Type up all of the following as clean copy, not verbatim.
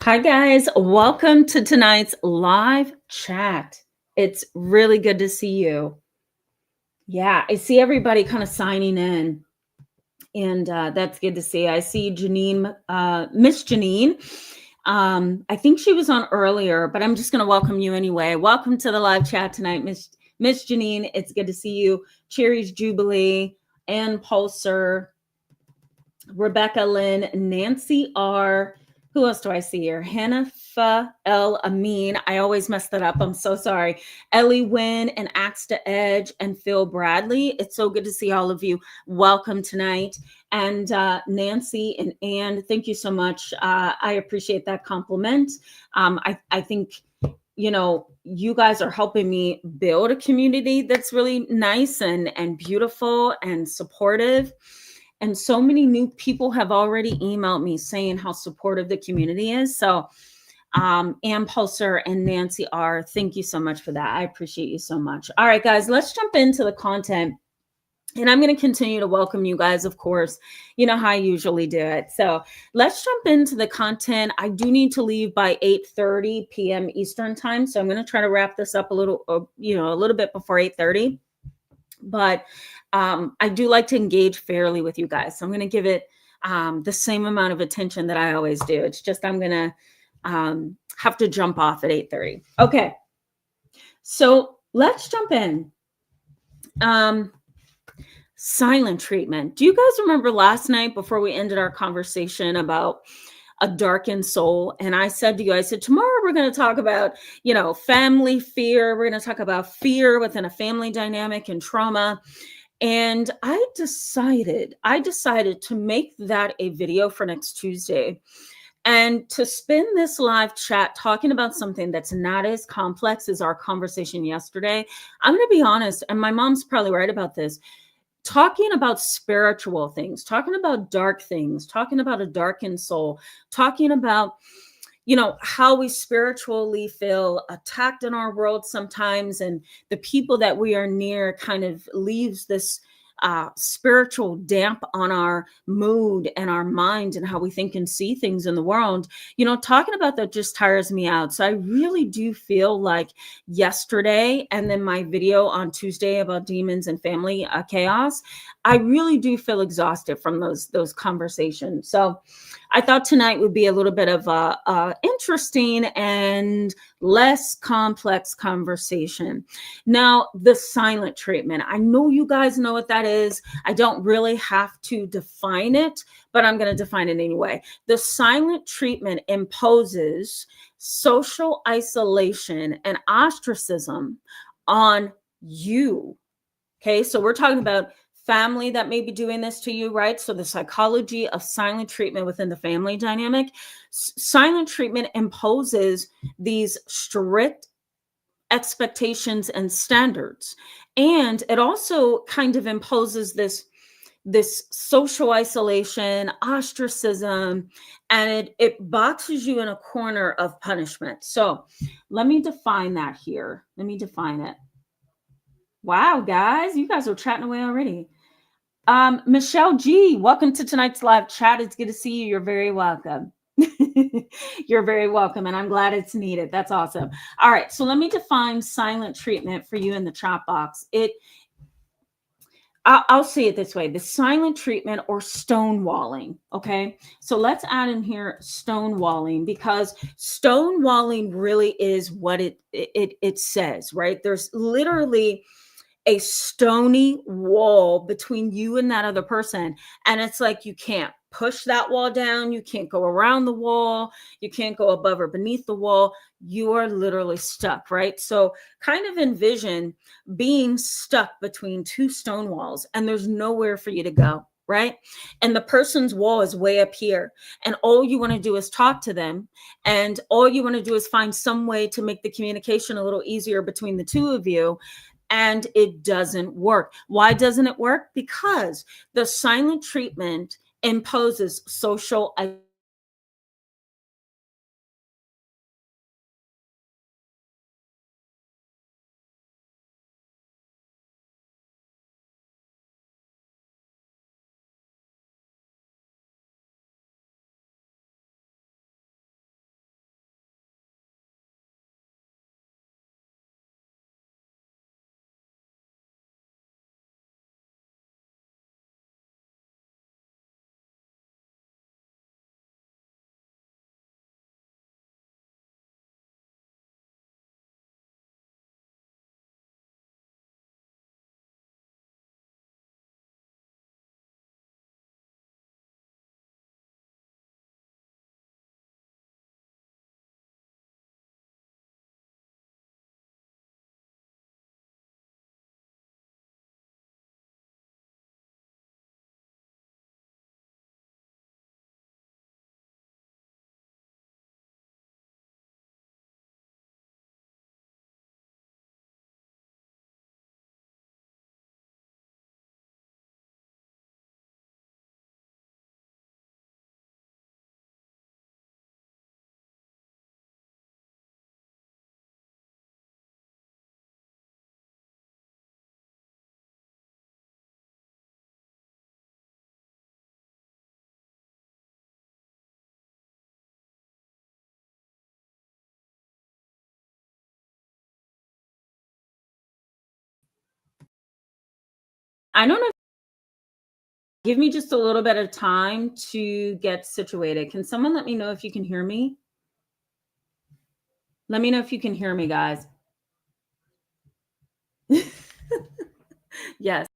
Hi, guys. Welcome to tonight's live chat. It's really good to see you. Yeah, I see everybody kind of signing in, and that's good to see. I see Janine, Miss Janine. I think she was on earlier, but I'm just going to welcome you anyway. Welcome to the live chat tonight, Miss Janine. It's good to see you. Cherry's Jubilee, Ann Pulser, Rebecca Lynn, Nancy R. Who else do I see here? Hanifa El Amin. I always mess that up. I'm so sorry. Ellie Wynn and Axe to Edge and Phil Bradley. It's so good to see all of you. Welcome tonight. And Nancy and Ann, thank you so much. I appreciate that compliment. I think you guys are helping me build a community that's really nice and beautiful and supportive. And so many new people have already emailed me saying how supportive the community is. So, Ann Pulser and Nancy R, thank you so much for that. I appreciate you so much. All right, guys, let's jump into the content. And I'm going to continue to welcome you guys, of course. You know how I usually do it. So let's jump into the content. I do need to leave by 8:30 p.m. Eastern time. So I'm going to try to wrap this up a little bit before 8:30. But I do like to engage fairly with you guys. So I'm going to give it the same amount of attention that I always do. It's just I'm going to have to jump off at 8:30. Okay. So let's jump in. Silent treatment. Do you guys remember last night before we ended our conversation about a darkened soul? And I said to you, I said, tomorrow we're going to talk about, family fear. We're going to talk about fear within a family dynamic and trauma. And I decided to make that a video for next Tuesday and to spend this live chat talking about something that's not as complex as our conversation yesterday. I'm going to be honest, and my mom's probably right about this. Talking about spiritual things, talking about dark things, talking about a darkened soul, talking about how we spiritually feel attacked in our world sometimes, and the people that we are near kind of leaves this spiritual damp on our mood and our mind and how we think and see things in the world. Talking about that just tires me out. So I really do feel like yesterday and then my video on Tuesday about demons and family chaos, I really do feel exhausted from those conversations. So I thought tonight would be a little bit of a interesting and less complex conversation. Now, the silent treatment. I know you guys know what that is. I don't really have to define it, but I'm going to define it anyway. The silent treatment imposes social isolation and ostracism on you. Okay, so we're talking about family that may be doing this to you, right? So the psychology of silent treatment within the family dynamic. Silent treatment imposes these strict expectations and standards. And it also kind of imposes this social isolation, ostracism, and it boxes you in a corner of punishment. So let me define that here. Let me define it. Wow, guys, you guys are chatting away already. Michelle G, welcome to tonight's live chat. It's good to see you. You're very welcome. You're very welcome, and I'm glad it's needed. That's awesome. All right, so let me define silent treatment for you in the chat box. I'll say it this way: the silent treatment or stonewalling. Okay, so let's add in here stonewalling, because stonewalling really is what it says, right? There's literally a stony wall between you and that other person. And it's like you can't push that wall down. You can't go around the wall. You can't go above or beneath the wall. You are literally stuck, right? So kind of envision being stuck between two stone walls and there's nowhere for you to go. Right. And the person's wall is way up here. And all you want to do is talk to them. And all you want to do is find some way to make the communication a little easier between the two of you, and it doesn't work. Why doesn't it work? Because the silent treatment imposes social I don't know. Give me just a little bit of time to get situated. Can someone let me know if you can hear me? Let me know if you can hear me, guys. Yes.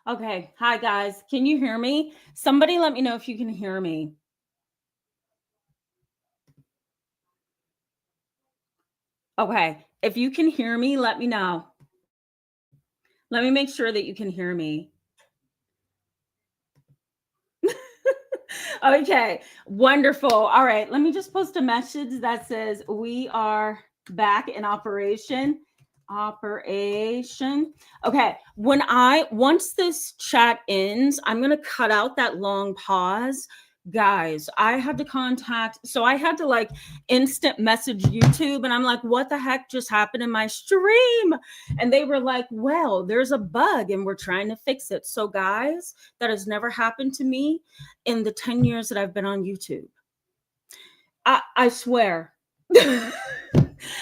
Okay. Hi, guys. Can you hear me? Somebody let me know if you can hear me. Okay. If you can hear me, let me know. Let me make sure that you can hear me. Okay. Wonderful. All right. Let me just post a message that says we are back in operation. Operation. Okay. Once this chat ends, I'm going to cut out that long pause. Guys, I had to I had to like instant message YouTube, and I'm like, what the heck just happened in my stream? And they were like, well, there's a bug and we're trying to fix it. So, guys, that has never happened to me in the 10 years that I've been on YouTube. I swear.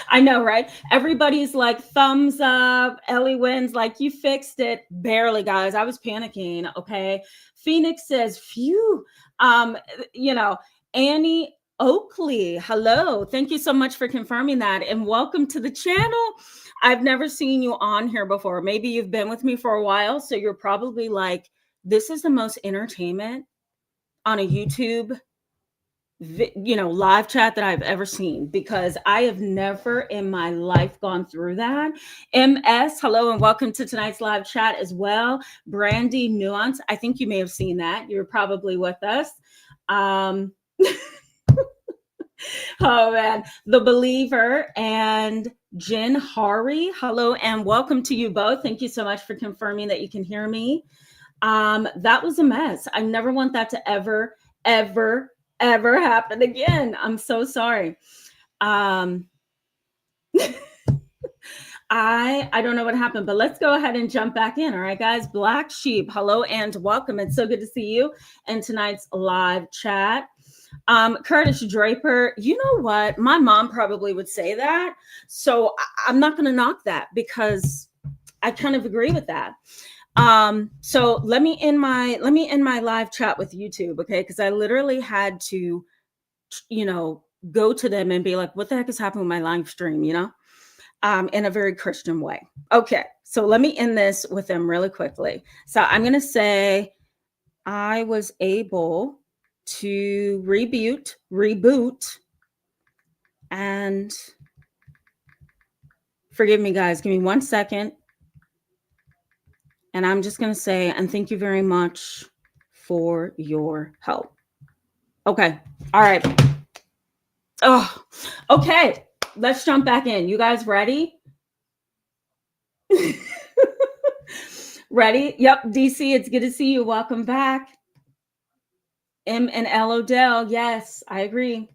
I know, right? Everybody's like, thumbs up. Ellie wins. Like, you fixed it. Barely, guys. I was panicking. Okay. Phoenix says, phew. Um, you know, Annie Oakley, hello. Thank you so much for confirming that. And welcome to the channel. I've never seen you on here before. Maybe you've been with me for a while. So you're probably like, this is the most entertainment on a YouTube live chat that I've ever seen, because I have never in my life gone through that. MS, hello and welcome to tonight's live chat as well. Brandy Nuance, I think you may have seen that. You're probably with us. Oh man, The Believer and Jen Hari, hello and welcome to you both. Thank you so much for confirming that you can hear me. That was a mess. I never want that to ever happen again. I'm so sorry. I don't know what happened, but let's go ahead and jump back in. All right, guys. Black Sheep, hello and welcome. It's so good to see you in tonight's live chat. Curtis Draper, you know what? My mom probably would say that. So I'm not going to knock that, because I kind of agree with that. So let me end my live chat with YouTube, okay? Because I literally had to, go to them and be like, what the heck is happening with my live stream, in a very Christian way. Okay, so let me end this with them really quickly. So I'm gonna say I was able to reboot, and forgive me, guys, give me 1 second. And I'm just going to say, and thank you very much for your help. Okay. All right. Oh, okay. Let's jump back in. You guys ready? Ready? Yep. DC, it's good to see you. Welcome back. M and L Odell. Yes, I agree.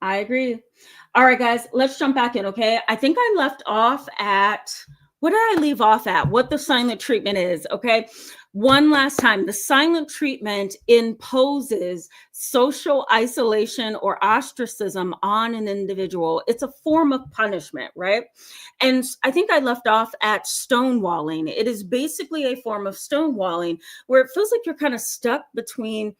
All right, guys, let's jump back in. Okay. I think I left off at, what did I leave off at? What the silent treatment is. Okay. One last time, the silent treatment imposes social isolation or ostracism on an individual. It's a form of punishment, right? And I think I left off at stonewalling. It is basically a form of stonewalling where it feels like you're kind of stuck between,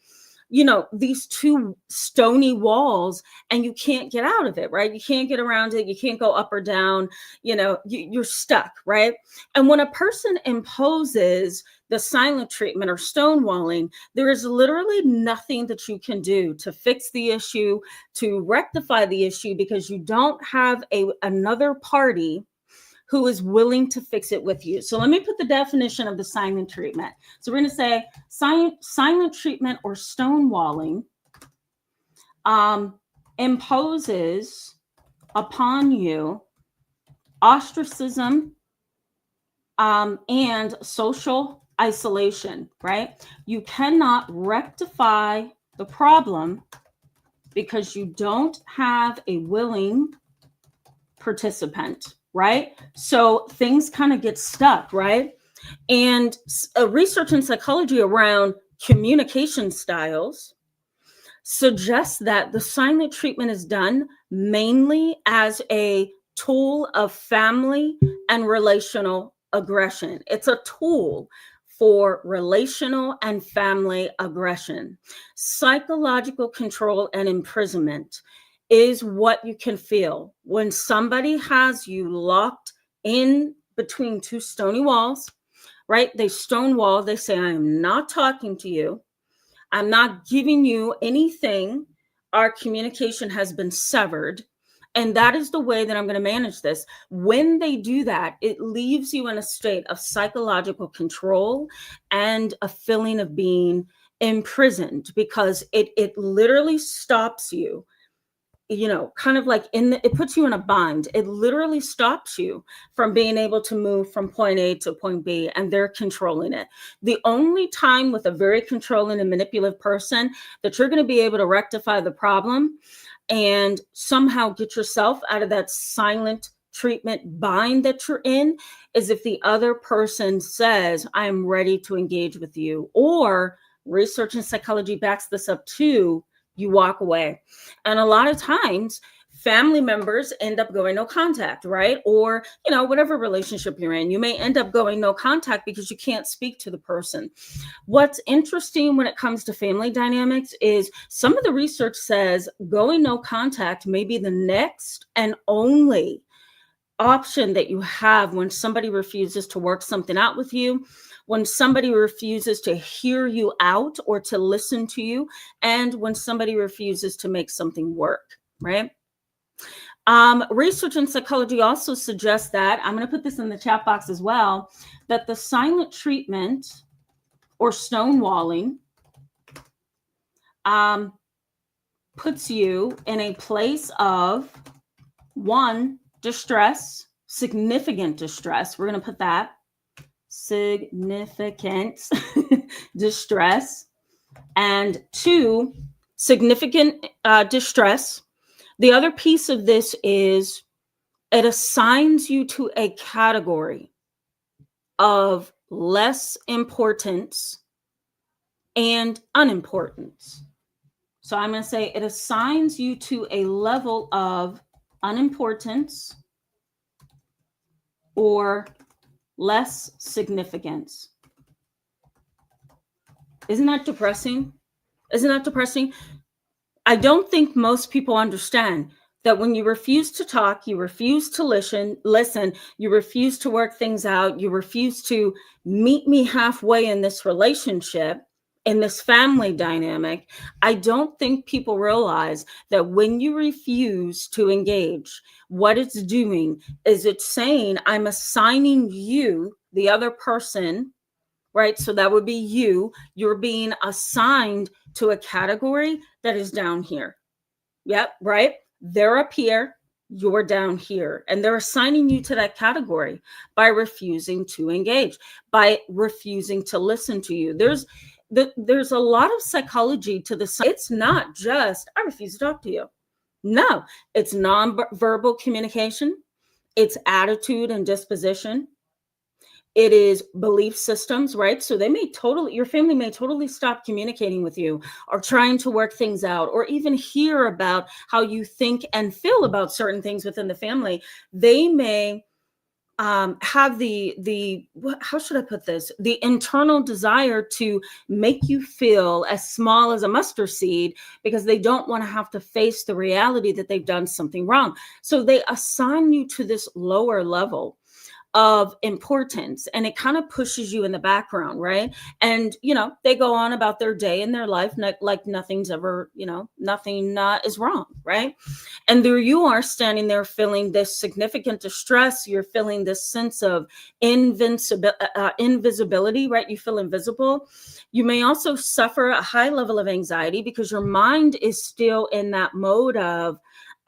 these two stony walls, and you can't get out of it, right? You can't get around it. You can't go up or down. You're stuck, right? And when a person imposes the silent treatment or stonewalling, there is literally nothing that you can do to fix the issue, to rectify the issue, because you don't have another party who is willing to fix it with you. So let me put the definition of the silent treatment. So we're going to say silent treatment or stonewalling imposes upon you ostracism and social isolation, right? You cannot rectify the problem because you don't have a willing participant, right? So things kind of get stuck, right? And research in psychology around communication styles suggests that the silent treatment is done mainly as a tool of family and relational aggression. It's a tool for relational and family aggression. Psychological control and imprisonment is what you can feel when somebody has you locked in between two stony walls, right? They stonewall. They say, I am not talking to you. I'm not giving you anything. Our communication has been severed. And that is the way that I'm going to manage this. When they do that, it leaves you in a state of psychological control and a feeling of being imprisoned, because it literally stops you, kind of like it puts you in a bind. It literally stops you from being able to move from point A to point B, and they're controlling it. The only time with a very controlling and manipulative person that you're going to be able to rectify the problem and somehow get yourself out of that silent treatment bind that you're in is if the other person says, I'm ready to engage with you, or research and psychology backs this up too, you walk away. And a lot of times family members end up going no contact, right? Or, whatever relationship you're in, you may end up going no contact because you can't speak to the person. What's interesting when it comes to family dynamics is some of the research says going no contact may be the next and only option that you have when somebody refuses to work something out with you, when somebody refuses to hear you out or to listen to you, and when somebody refuses to make something work, right? Research in psychology also suggests that, I'm going to put this in the chat box as well, that the silent treatment or stonewalling puts you in a place of, one, distress, significant distress. We're going to put that, significant distress. And two, significant distress. The other piece of this is it assigns you to a category of less importance and unimportance. So I'm going to say it assigns you to a level of unimportance or less significance. Isn't that depressing? Isn't that depressing? I don't think most people understand that when you refuse to talk, you refuse to listen, you refuse to work things out, you refuse to meet me halfway in this relationship, in this family dynamic, I don't think people realize that when you refuse to engage, what it's doing is it's saying, I'm assigning you, the other person, right? So that would be you. You're being assigned to a category that is down here. Yep, right? They're up here, you're down here. And they're assigning you to that category by refusing to engage, by refusing to listen to you. There's a lot of psychology to this. It's not just, I refuse to talk to you. No, it's nonverbal communication. It's attitude and disposition. It is belief systems, right? So your family may totally stop communicating with you or trying to work things out or even hear about how you think and feel about certain things within the family. They may have how should I put this? The internal desire to make you feel as small as a mustard seed because they don't want to have to face the reality that they've done something wrong. So they assign you to this lower level of importance, and it kind of pushes you in the background, right? And they go on about their day and their life like nothing's ever, nothing is wrong, right? And there you are standing there feeling this significant distress. You're feeling this sense of invisibility, right? You feel invisible. You may also suffer a high level of anxiety because your mind is still in that mode of,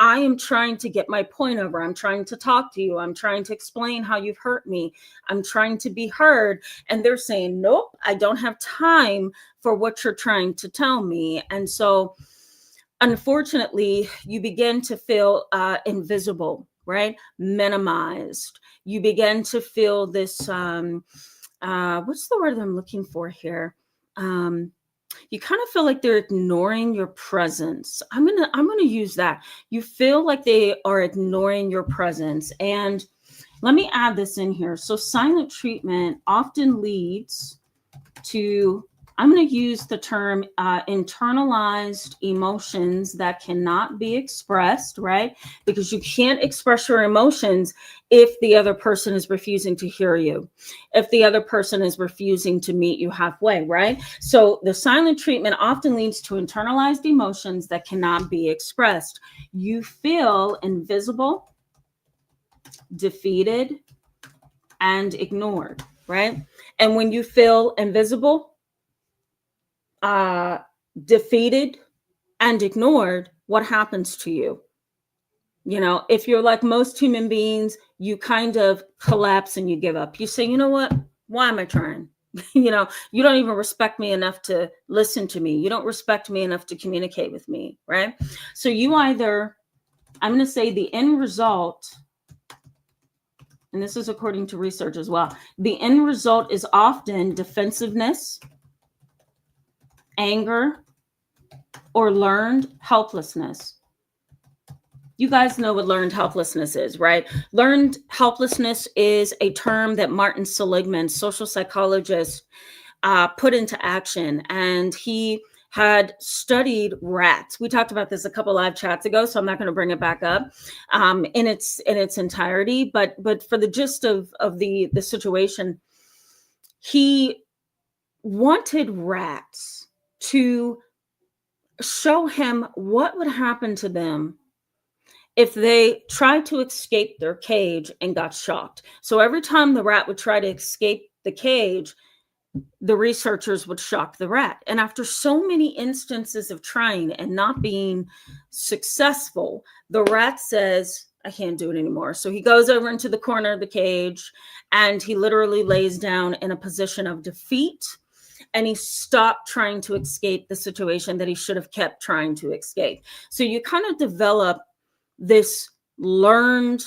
I am trying to get my point over. I'm trying to talk to you. I'm trying to explain how you've hurt me. I'm trying to be heard. And they're saying, nope, I don't have time for what you're trying to tell me. And so, unfortunately, you begin to feel invisible, right? Minimized. You begin to feel this, what's the word I'm looking for here? You kind of feel like they're ignoring your presence. I'm gonna use that. You feel like they are ignoring your presence. And let me add this in here. So silent treatment often leads to I'm going to use the term internalized emotions that cannot be expressed, right? Because you can't express your emotions if the other person is refusing to hear you, if the other person is refusing to meet you halfway, right? So the silent treatment often leads to internalized emotions that cannot be expressed. You feel invisible, defeated, and ignored, right? And when you feel invisible, defeated, and ignored, what happens to you? You know, if you're like most human beings, you kind of collapse and you give up. You say, you know what? Why am I trying? You know, you don't even respect me enough to listen to me. You don't respect me enough to communicate with me, right? So you either, I'm going to say the end result, and this is according to research as well, the end result is often defensiveness, anger, or learned helplessness. You guys know what learned helplessness is, right? Learned helplessness is a term that Martin Seligman, social psychologist, put into action. And he had studied rats. We talked about this a couple live chats ago, so I'm not going to bring it back up in its entirety. But for the gist of the situation, he wanted rats to show him what would happen to them if they tried to escape their cage and got shocked. So every time the rat would try to escape the cage, the researchers would shock the rat. And after so many instances of trying and not being successful, the rat says, I can't do it anymore. So he goes over into the corner of the cage and he literally lays down in a position of defeat. And he stopped trying to escape the situation that he should have kept trying to escape. So you kind of develop this learned,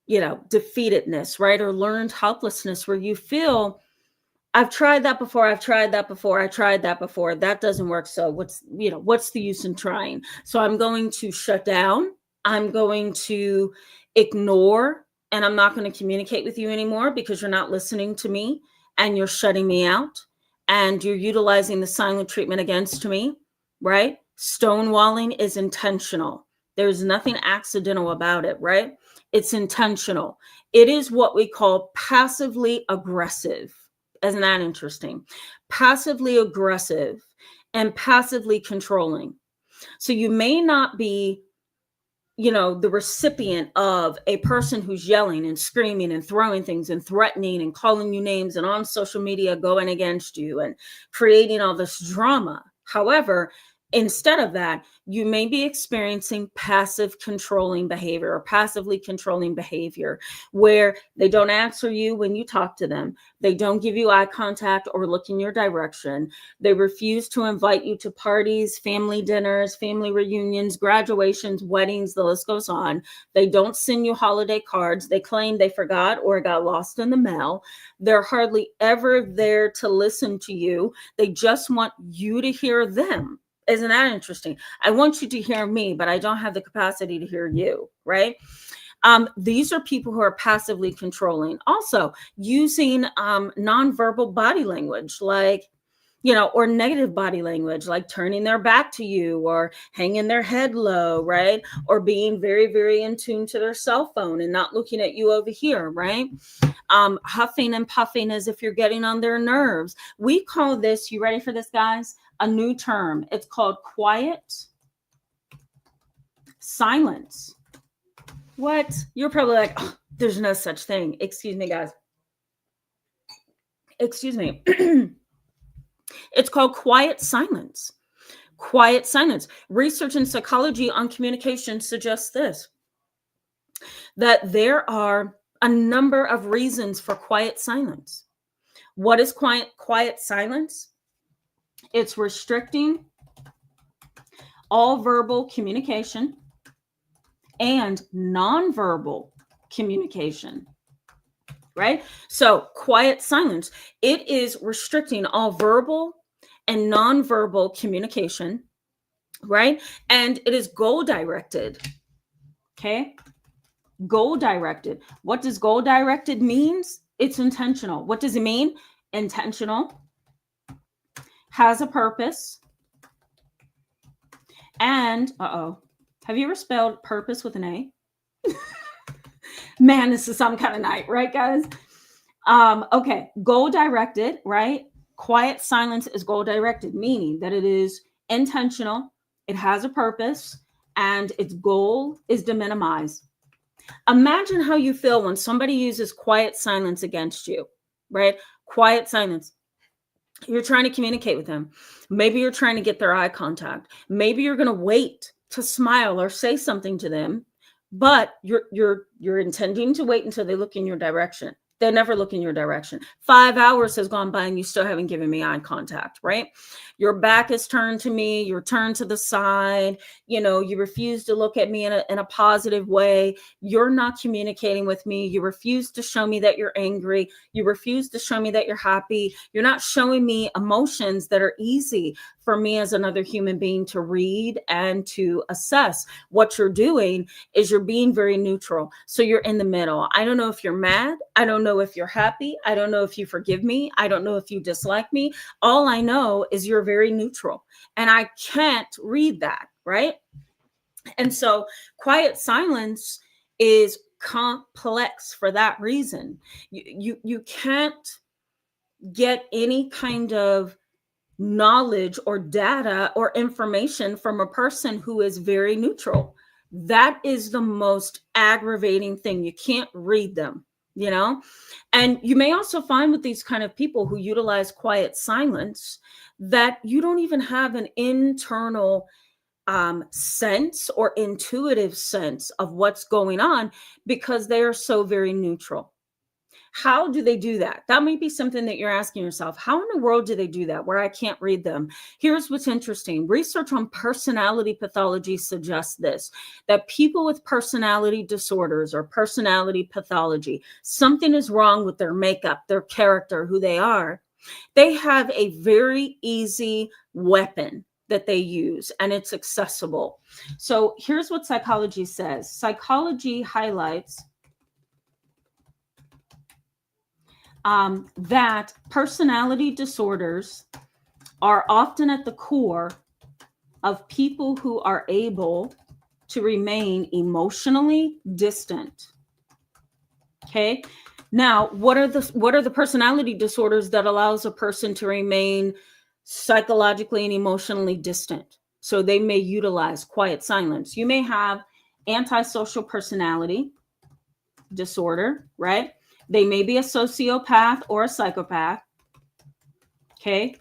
defeatedness, right? Or learned helplessness where you feel, I've tried that before. I tried that before. That doesn't work. So what's the use in trying? So I'm going to shut down. I'm going to ignore, and I'm not going to communicate with you anymore because you're not listening to me and you're shutting me out and you're utilizing the silent treatment against me, right? Stonewalling is intentional. There's nothing accidental about it, right? It's intentional. It is what we call passively aggressive. Isn't that interesting? Passively aggressive and passively controlling. So you may not be, the recipient of a person who's yelling and screaming and throwing things and threatening and calling you names and on social media going against you and creating all this drama. However, instead of that, you may be experiencing passive controlling behavior or passively controlling behavior where they don't answer you when you talk to them. They don't give you eye contact or look in your direction. They refuse to invite you to parties, family dinners, family reunions, graduations, weddings, the list goes on. They don't send you holiday cards. They claim they forgot or got lost in the mail. They're hardly ever there to listen to you. They just want you to hear them. Isn't that interesting? I want you to hear me, but I don't have the capacity to hear you, right? These are people who are passively controlling. Also, using nonverbal body language, like, or negative body language, like turning their back to you or hanging their head low, right? Or being very, very in tune to their cell phone and not looking at you over here, right? Huffing and puffing as if you're getting on their nerves. We call this, you ready for this, guys? A new term. It's called quiet silence. What? You're probably like, oh, there's no such thing. Excuse me, guys. Excuse me. It's called quiet silence. Quiet silence. Research in psychology on communication suggests this, that there are a number of reasons for quiet silence. What is quiet silence? It's restricting all verbal communication and nonverbal communication, right? So quiet silence, it is restricting all verbal and nonverbal communication, right? And it is goal directed, okay? Goal directed. What does goal directed means? It's intentional. What does it mean? Intentional. has a purpose, and have you ever spelled purpose with an A? Man, this is some kind of night, right, guys? Okay, goal directed, right? Quiet silence is goal directed, meaning that it is intentional, it has a purpose, and its goal is to minimize. Imagine how you feel when somebody uses quiet silence against you, right? Quiet silence. You're trying to communicate with them. Maybe you're trying to get their eye contact. Maybe you're going to wait to smile or say something to them, but you're intending to wait until they look in your direction. They never look in your direction. 5 hours has gone by and you still haven't given me eye contact, right? Your back is turned to me, you're turned to the side, you refuse to look at me in a positive way. You're not communicating with me. You refuse to show me that you're angry. You refuse to show me that you're happy. You're not showing me emotions that are easy for me as another human being to read and to assess. What you're doing is you're being very neutral. So you're in the middle. I don't know if you're mad. I don't know if you're happy. I don't know if you forgive me. I don't know if you dislike me. All I know is you're very neutral. And I can't read that, right? And so quiet silence is complex for that reason. You can't get any kind of knowledge or data or information from a person who is very neutral. That is the most aggravating thing. You can't read them, And you may also find with these kind of people who utilize quiet silence that you don't even have an internal sense or intuitive sense of what's going on because they are so very neutral. How do they do that? That might be something that you're asking yourself. How in the world do they do that where I can't read them? Here's what's interesting. Research on personality pathology suggests this, that people with personality disorders or personality pathology, something is wrong with their makeup, their character, who they are. They have a very easy weapon that they use, and it's accessible. So here's what psychology says. Psychology highlights that personality disorders are often at the core of people who are able to remain emotionally distant. Okay. Now, what are the personality disorders that allows a person to remain psychologically and emotionally distant? So they may utilize quiet silence. You may have antisocial personality disorder, right? They may be a sociopath or a psychopath. Okay.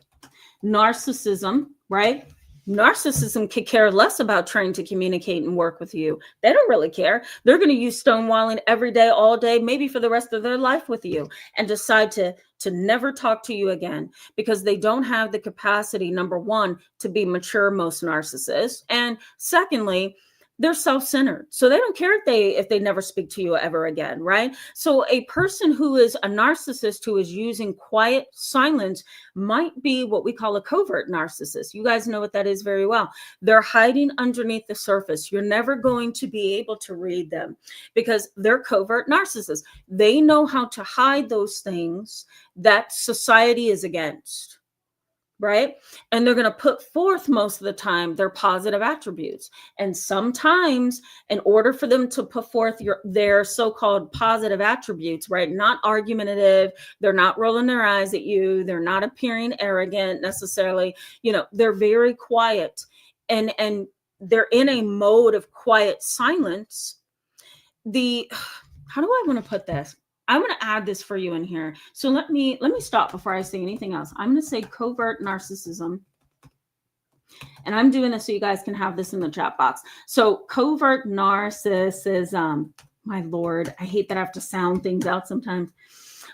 Narcissism, right? Narcissism could care less about trying to communicate and work with you. They don't really care. They're going to use stonewalling every day, all day, maybe for the rest of their life with you, and decide to never talk to you again because they don't have the capacity, number one, to be mature, most narcissists. And secondly, they're self-centered. So they don't care if they never speak to you ever again, right? So a person who is a narcissist who is using quiet silence might be what we call a covert narcissist. You guys know what that is very well. They're hiding underneath the surface. You're never going to be able to read them because they're covert narcissists. They know how to hide those things that society is against. Right? And they're going to put forth most of the time their positive attributes. And sometimes in order for them to put forth their so-called positive attributes, right? Not argumentative, they're not rolling their eyes at you, they're not appearing arrogant necessarily, they're very quiet and they're in a mode of quiet silence. How do I want to put this? I'm going to add this for you in here. So let me stop before I say anything else. I'm going to say covert narcissism. And I'm doing this so you guys can have this in the chat box. So covert narcissism. My Lord, I hate that I have to sound things out sometimes.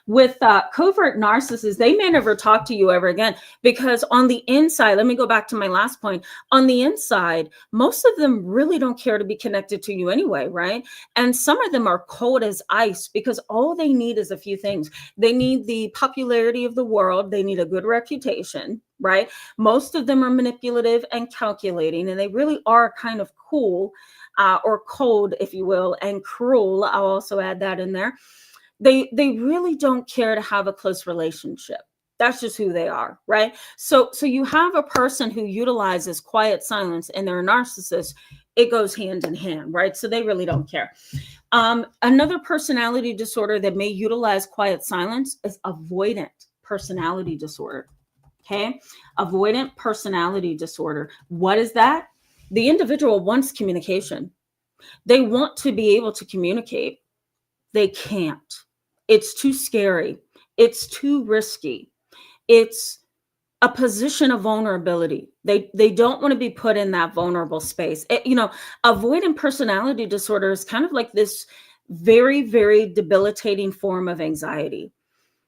With covert narcissists, they may never talk to you ever again because on the inside, let me go back to my last point. On the inside, most of them really don't care to be connected to you anyway, right? And some of them are cold as ice because all they need is a few things. They need the popularity of the world. They need a good reputation, right? Most of them are manipulative and calculating, and they really are kind of cool or cold, if you will, and cruel. I'll also add that in there. They really don't care to have a close relationship. That's just who they are, right? So you have a person who utilizes quiet silence and they're a narcissist. It goes hand in hand, right? So they really don't care. Another personality disorder that may utilize quiet silence is avoidant personality disorder. Okay. Avoidant personality disorder. What is that? The individual wants communication. They want to be able to communicate. They can't. It's too scary. It's too risky. It's a position of vulnerability. They don't want to be put in that vulnerable space. Avoidant personality disorder is kind of like this very, very debilitating form of anxiety.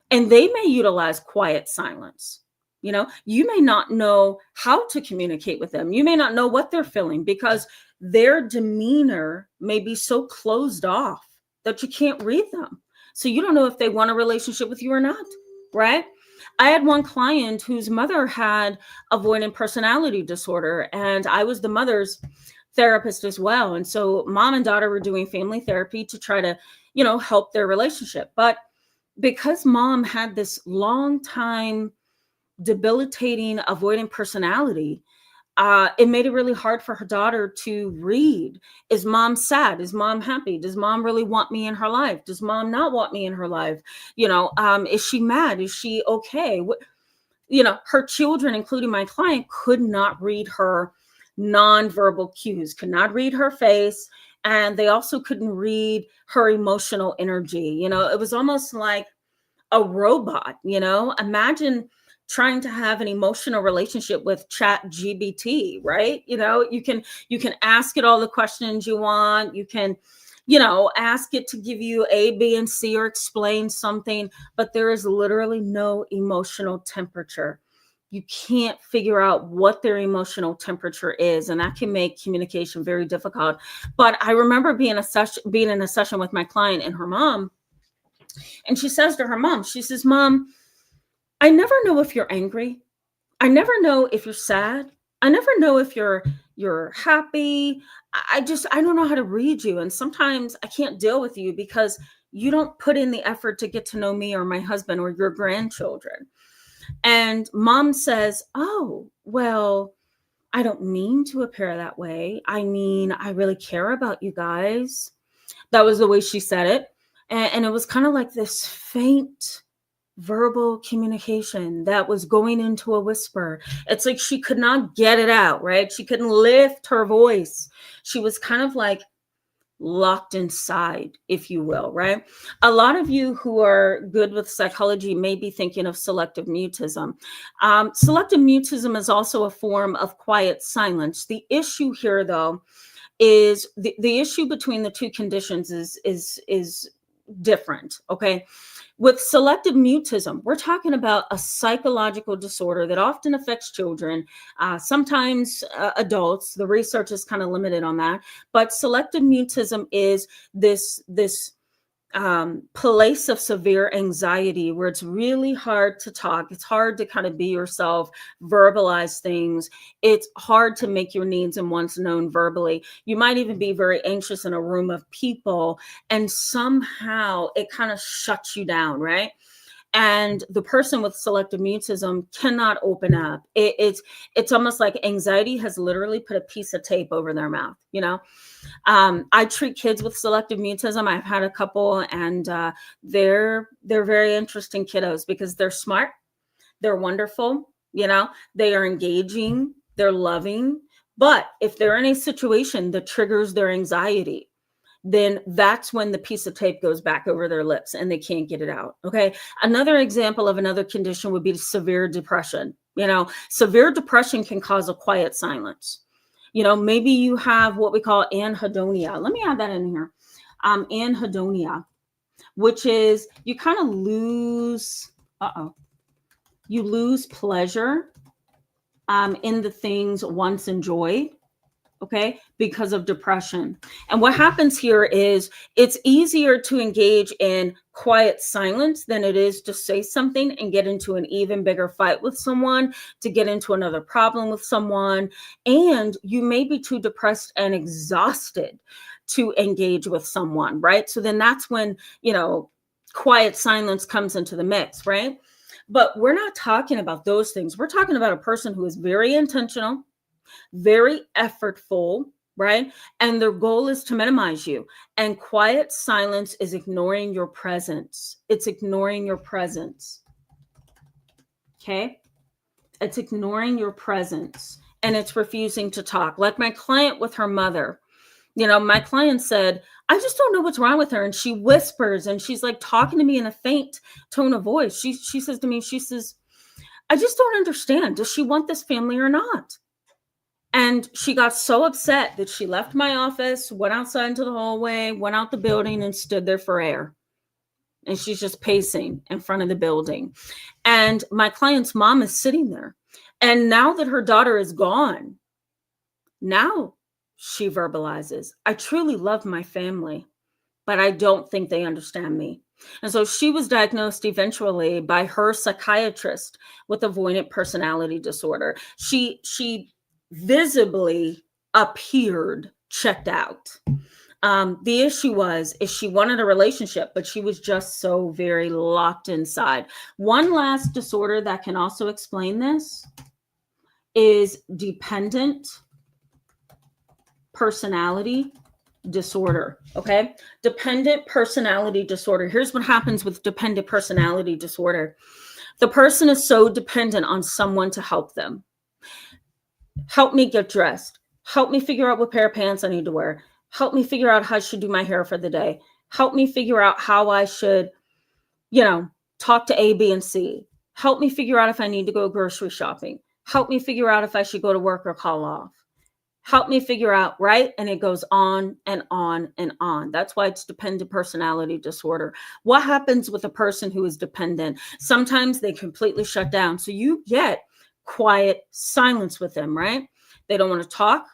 And they may utilize quiet silence. You may not know how to communicate with them. You may not know what they're feeling because their demeanor may be so closed off that you can't read them. So you don't know if they want a relationship with you or not, right? I had one client whose mother had avoidant personality disorder, and I was the mother's therapist as well. And so mom and daughter were doing family therapy to try to, help their relationship. But because mom had this long time debilitating avoidant personality, it made it really hard for her daughter to read. Is mom sad? Is mom happy? Does mom really want me in her life? Does mom not want me in her life? Is she mad? Is she okay? Her children, including my client, could not read her nonverbal cues, could not read her face. And they also couldn't read her emotional energy. It was almost like a robot. Imagine trying to have an emotional relationship with chat GBT, right? You can ask it all the questions you want. You can ask it to give you A, B, and C or explain something, but there is literally no emotional temperature. You can't figure out what their emotional temperature is, and that can make communication very difficult. But I remember being in a session with my client and her mom, and she says to her mom, she says, "Mom, I never know if you're angry. I never know if you're sad. I never know if you're happy. I don't know how to read you. And sometimes I can't deal with you because you don't put in the effort to get to know me or my husband or your grandchildren." And mom says, "Oh, well, I don't mean to appear that way. I mean, I really care about you guys." That was the way she said it. And it was kind of like this faint verbal communication that was going into a whisper. It's like she could not get it out, right? She couldn't lift her voice. She was kind of like locked inside, if you will, right? A lot of you who are good with psychology may be thinking of selective mutism. Selective mutism is also a form of quiet silence. The issue here, though, is the issue between the two conditions is different. Okay. With selective mutism, we're talking about a psychological disorder that often affects children, sometimes adults. The research is kind of limited on that. But selective mutism is this place of severe anxiety where it's really hard to talk. It's hard to kind of be yourself, verbalize things. It's hard to make your needs and wants known verbally. You might even be very anxious in a room of people, and somehow it kind of shuts you down, right? And the person with selective mutism cannot open up. It's almost like anxiety has literally put a piece of tape over their mouth. I treat kids with selective mutism. I've had a couple, and they're very interesting kiddos because they're smart, they're wonderful, they are engaging, they're loving. But if they're in a situation that triggers their anxiety, then that's when the piece of tape goes back over their lips and they can't get it out. Okay. Another example of another condition would be severe depression. Severe depression can cause a quiet silence. Maybe you have what we call anhedonia. Let me add that in here. Anhedonia, which is you kind of lose, you lose pleasure in the things once enjoyed. Okay, because of depression. And what happens here is it's easier to engage in quiet silence than it is to say something and get into an even bigger fight with someone, to get into another problem with someone. And you may be too depressed and exhausted to engage with someone, right? So then that's when, quiet silence comes into the mix, right? But we're not talking about those things. We're talking about a person who is very intentional, very effortful, right? And their goal is to minimize you. And quiet silence is ignoring your presence. It's ignoring your presence. Okay? It's ignoring your presence and it's refusing to talk. Like my client with her mother. My client said, I just don't know what's wrong with her. And she whispers and she's like talking to me in a faint tone of voice. She says to me, she says, I just don't understand. Does she want this family or not? And she got so upset that she left my office, went outside into the hallway, went out the building and stood there for air. And she's just pacing in front of the building. And my client's mom is sitting there. And now that her daughter is gone, now she verbalizes, I truly love my family, but I don't think they understand me. And so she was diagnosed eventually by her psychiatrist with avoidant personality disorder. She visibly appeared checked out. The issue is she wanted a relationship, but she was just so very locked inside. One last disorder that can also explain this is dependent personality disorder. Okay. Dependent personality disorder. Here's what happens with dependent personality disorder. The person is so dependent on someone to help them. Help me get dressed. Help me figure out what pair of pants I need to wear. Help me figure out how I should do my hair for the day. Help me figure out how I should, talk to A, B, and C. Help me figure out if I need to go grocery shopping. Help me figure out if I should go to work or call off. Help me figure out, right? And it goes on and on and on. That's why it's dependent personality disorder. What happens with a person who is dependent? Sometimes they completely shut down. So you get quiet silence with them, right? They don't want to talk.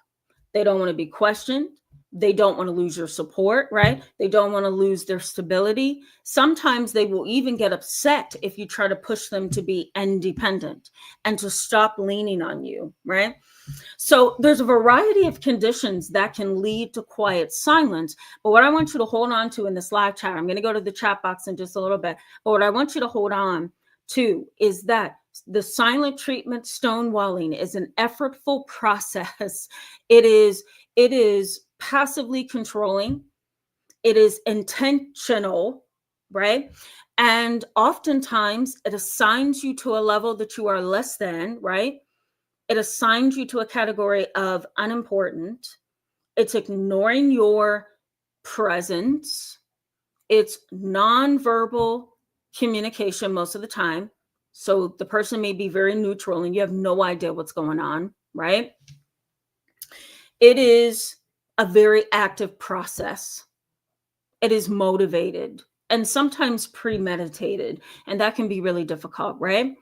They don't want to be questioned. They don't want to lose your support, right? They don't want to lose their stability. Sometimes they will even get upset if you try to push them to be independent and to stop leaning on you, right? So there's a variety of conditions that can lead to quiet silence. But what I want you to hold on to in this live chat, I'm going to go to the chat box in just a little bit. But what I want you to hold on to is that the silent treatment stonewalling is an effortful process. It is passively controlling. It is intentional, right? And oftentimes it assigns you to a level that you are less than, right? It assigns you to a category of unimportant. It's ignoring your presence. It's nonverbal communication most of the time. So the person may be very neutral and you have no idea what's going on, right? It is a very active process. It is motivated and sometimes premeditated, and that can be really difficult, right?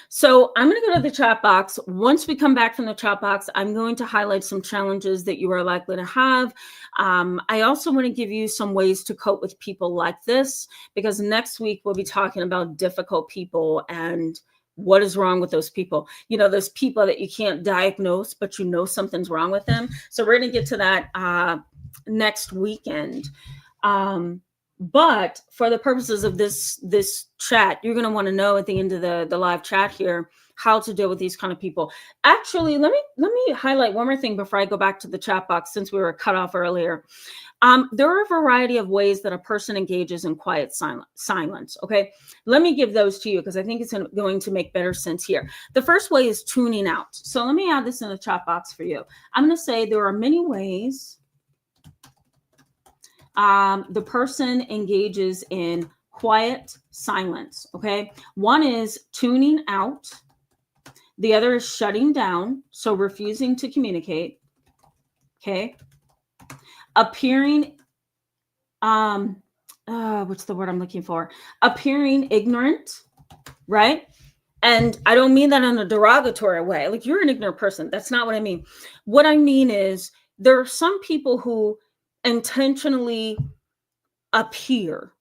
So I'm going to go to the chat box. Once we come back from the chat box, I'm going to highlight some challenges that you are likely to have. I also want to give you some ways to cope with people like this, because next week we'll be talking about difficult people and what is wrong with those people. Those people that you can't diagnose, but something's wrong with them. So we're going to get to that next weekend. But for the purposes of this chat, you're going to want to know at the end of the live chat here how to deal with these kind of people. Actually, let me highlight one more thing before I go back to the chat box, since we were cut off earlier. There are a variety of ways that a person engages in quiet silence. Okay, let me give those to you because I think it's going to make better sense here. The first way is tuning out. So let me add this in the chat box for you. I'm going to say there are many ways the person engages in quiet silence. Okay, one is tuning out. The other is shutting down, so refusing to communicate. Okay, appearing what's the word I'm looking for? Appearing ignorant, right? And I don't mean that in a derogatory way. Like, you're an ignorant person. That's not what I mean. What I mean is there are some people who intentionally appear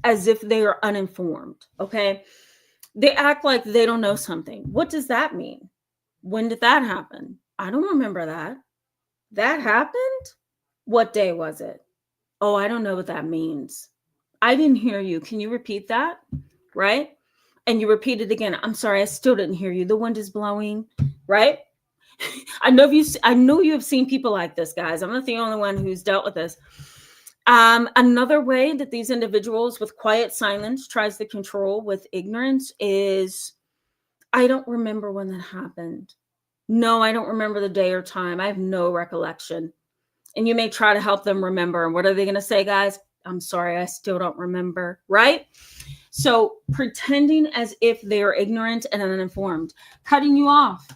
as if they are uninformed. Okay. They act like they don't know something. What does that mean? When did that happen? I don't remember that. That happened? What day was it? Oh, I don't know what that means. I didn't hear you. Can you repeat that? Right? and you repeat it again. I'm sorry, I still didn't hear you. The wind is blowing, right? I know you have seen people like this, guys. I'm not the only one who's dealt with this. Another way that these individuals with quiet silence tries to control with ignorance is, I don't remember when that happened. No, I don't remember the day or time. I have no recollection. And you may try to help them remember. And what are they going to say, guys? I'm sorry, I still don't remember, right? So pretending as if they are ignorant and uninformed, cutting you off.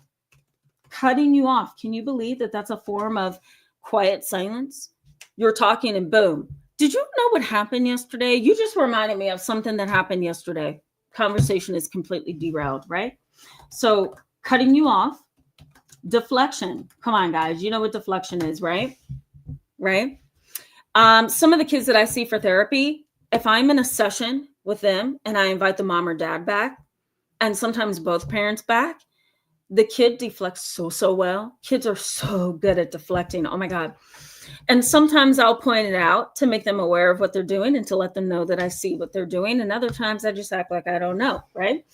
Cutting you off. Can you believe that that's a form of quiet silence? You're talking and boom. Did you know what happened yesterday? You just reminded me of something that happened yesterday. Conversation is completely derailed, right? So cutting you off. Deflection. Come on, guys. You know what deflection is, right? Right? Some of the kids that I see for therapy, if I'm in a session with them and I invite the mom or dad back, and sometimes both parents back, the kid deflects so well. Kids are so good at deflecting. Oh my God. And sometimes I'll point it out to make them aware of what they're doing and to let them know that I see what they're doing. And other times I just act like I don't know, right?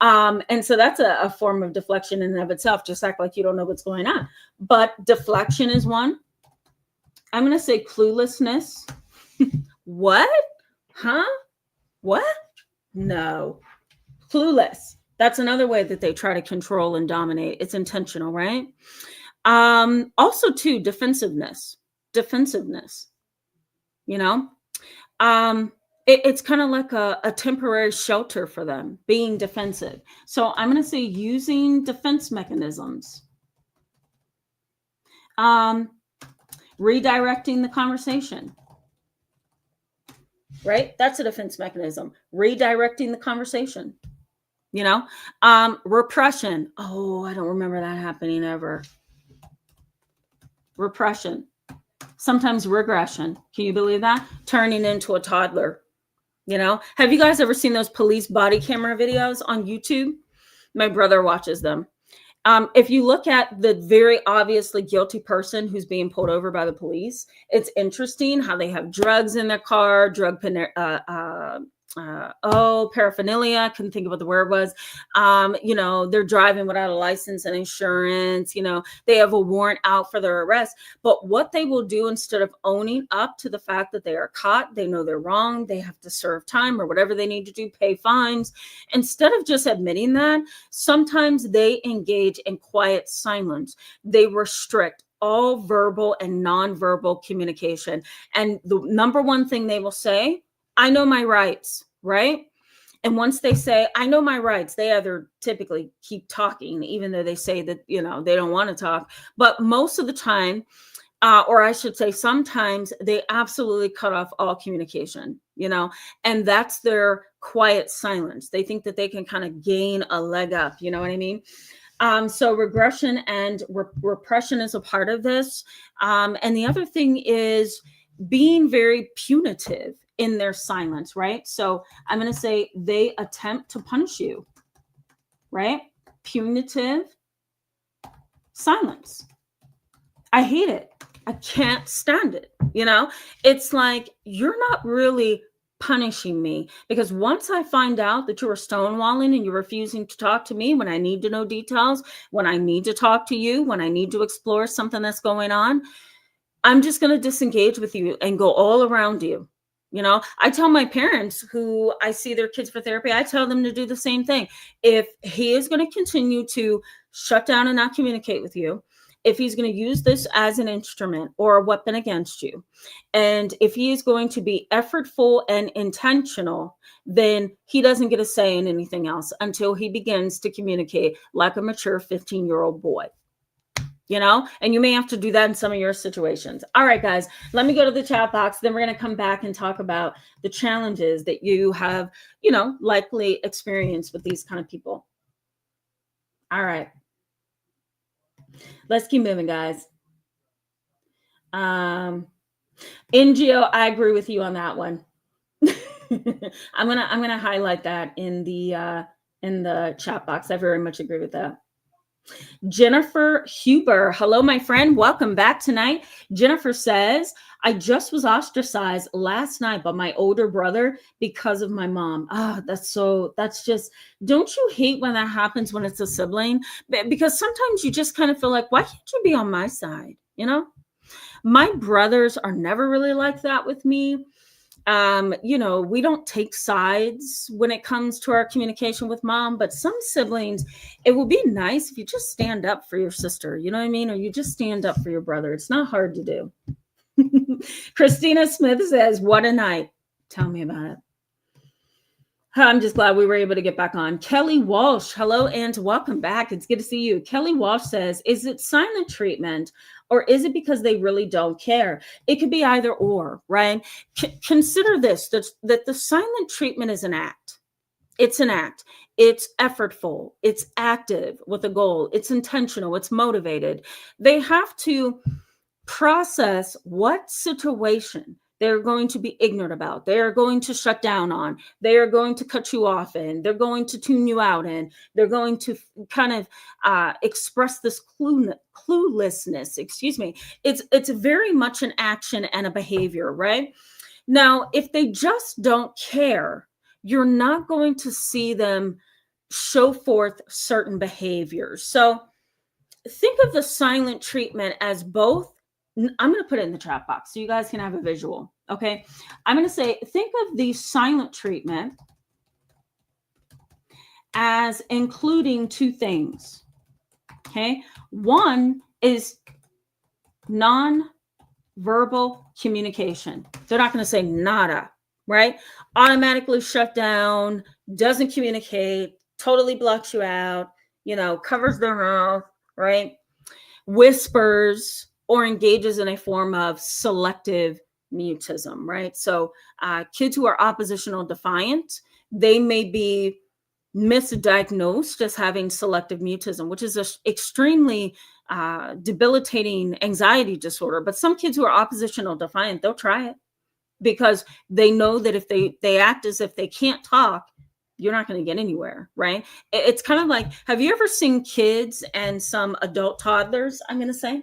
And so that's a form of deflection in and of itself. Just act like you don't know what's going on. But deflection is one. I'm going to say cluelessness. What? Huh? What? No. Clueless. That's another way that they try to control and dominate. It's intentional, right? Also, too, defensiveness. You know? It's kind of like a temporary shelter for them, being defensive. So I'm going to say using defense mechanisms. Redirecting the conversation. Right? That's a defense mechanism. Redirecting the conversation. You know, repression. Oh, I don't remember that happening ever. Repression. Sometimes regression. Can you believe that? Turning into a toddler. You know, have you guys ever seen those police body camera videos on YouTube? My brother watches them. If you look at the very obviously guilty person who's being pulled over by the police, it's interesting how they have drugs in their car, paraphernalia. Couldn't think of what the word was. You know, they're driving without a license and insurance. You know, they have a warrant out for their arrest. But what they will do, instead of owning up to the fact that they are caught, they know they're wrong, they have to serve time or whatever they need to do, pay fines. Instead of just admitting that, sometimes they engage in quiet silence. They restrict all verbal and nonverbal communication. And the number one thing they will say, I know my rights, right? And once they say, I know my rights, they either typically keep talking, even though they say that, you know, they don't want to talk. But most of the time, or I should say sometimes, they absolutely cut off all communication, you know, and that's their quiet silence. They think that they can kind of gain a leg up, you know what I mean? So regression and repression is a part of this. And the other thing is being very punitive in their silence, right? So I'm going to say they attempt to punish you, right? Punitive silence. I hate it. I can't stand it. You know, it's like, you're not really punishing me, because once I find out that you're stonewalling and you're refusing to talk to me when I need to know details, when I need to talk to you, when I need to explore something that's going on, I'm just going to disengage with you and go all around you. You know, I tell my parents who I see their kids for therapy, I tell them to do the same thing. If he is going to continue to shut down and not communicate with you, if he's going to use this as an instrument or a weapon against you, and if he is going to be effortful and intentional, then he doesn't get a say in anything else until he begins to communicate like a mature 15-year-old boy. You know, and you may have to do that in some of your situations. All right, guys, let me go to the chat box. Then we're going to come back and talk about the challenges that you have, you know, likely experienced with these kind of people. All right. Let's keep moving, guys. NGO, I agree with you on that one. I'm gonna highlight that in the chat box. I very much agree with that. Jennifer Huber. Hello, my friend. Welcome back tonight. Jennifer says, I just was ostracized last night by my older brother because of my mom. That's just, don't you hate when that happens when it's a sibling? Because sometimes you just kind of feel like, why can't you be on my side? You know, my brothers are never really like that with me. We don't take sides when it comes to our communication with mom, but some siblings, it would be nice if you just stand up for your sister, you know what I mean? Or you just stand up for your brother. It's not hard to do. Christina Smith says, what a night. Tell me about it. I'm just glad we were able to get back on. Kelly Walsh, hello and welcome back. It's good to see you. Kelly Walsh says, is it silent treatment or is it because they really don't care? It could be either or, right? Consider this, that the silent treatment is an act. It's an act. It's effortful. It's active with a goal. It's intentional. It's motivated. They have to process what situation they're going to be ignorant about, they are going to shut down on, they are going to cut you off in, they're going to tune you out in, they're going to kind of express this cluelessness, excuse me. It's very much an action and a behavior, right? Now, if they just don't care, you're not going to see them show forth certain behaviors. So think of the silent treatment as both. I'm going to put it in the chat box so you guys can have a visual. Okay. I'm going to say, think of the silent treatment as including two things. Okay. One is non-verbal communication. They're not going to say nada, right? Automatically shut down, doesn't communicate, totally blocks you out, covers their mouth, right? Whispers, or engages in a form of selective mutism, right? So kids who are oppositional defiant, they may be misdiagnosed as having selective mutism, which is an extremely debilitating anxiety disorder. But some kids who are oppositional defiant, they'll try it because they know that if they act as if they can't talk, you're not going to get anywhere, right? It's kind of like, have you ever seen kids and some adult toddlers, I'm going to say,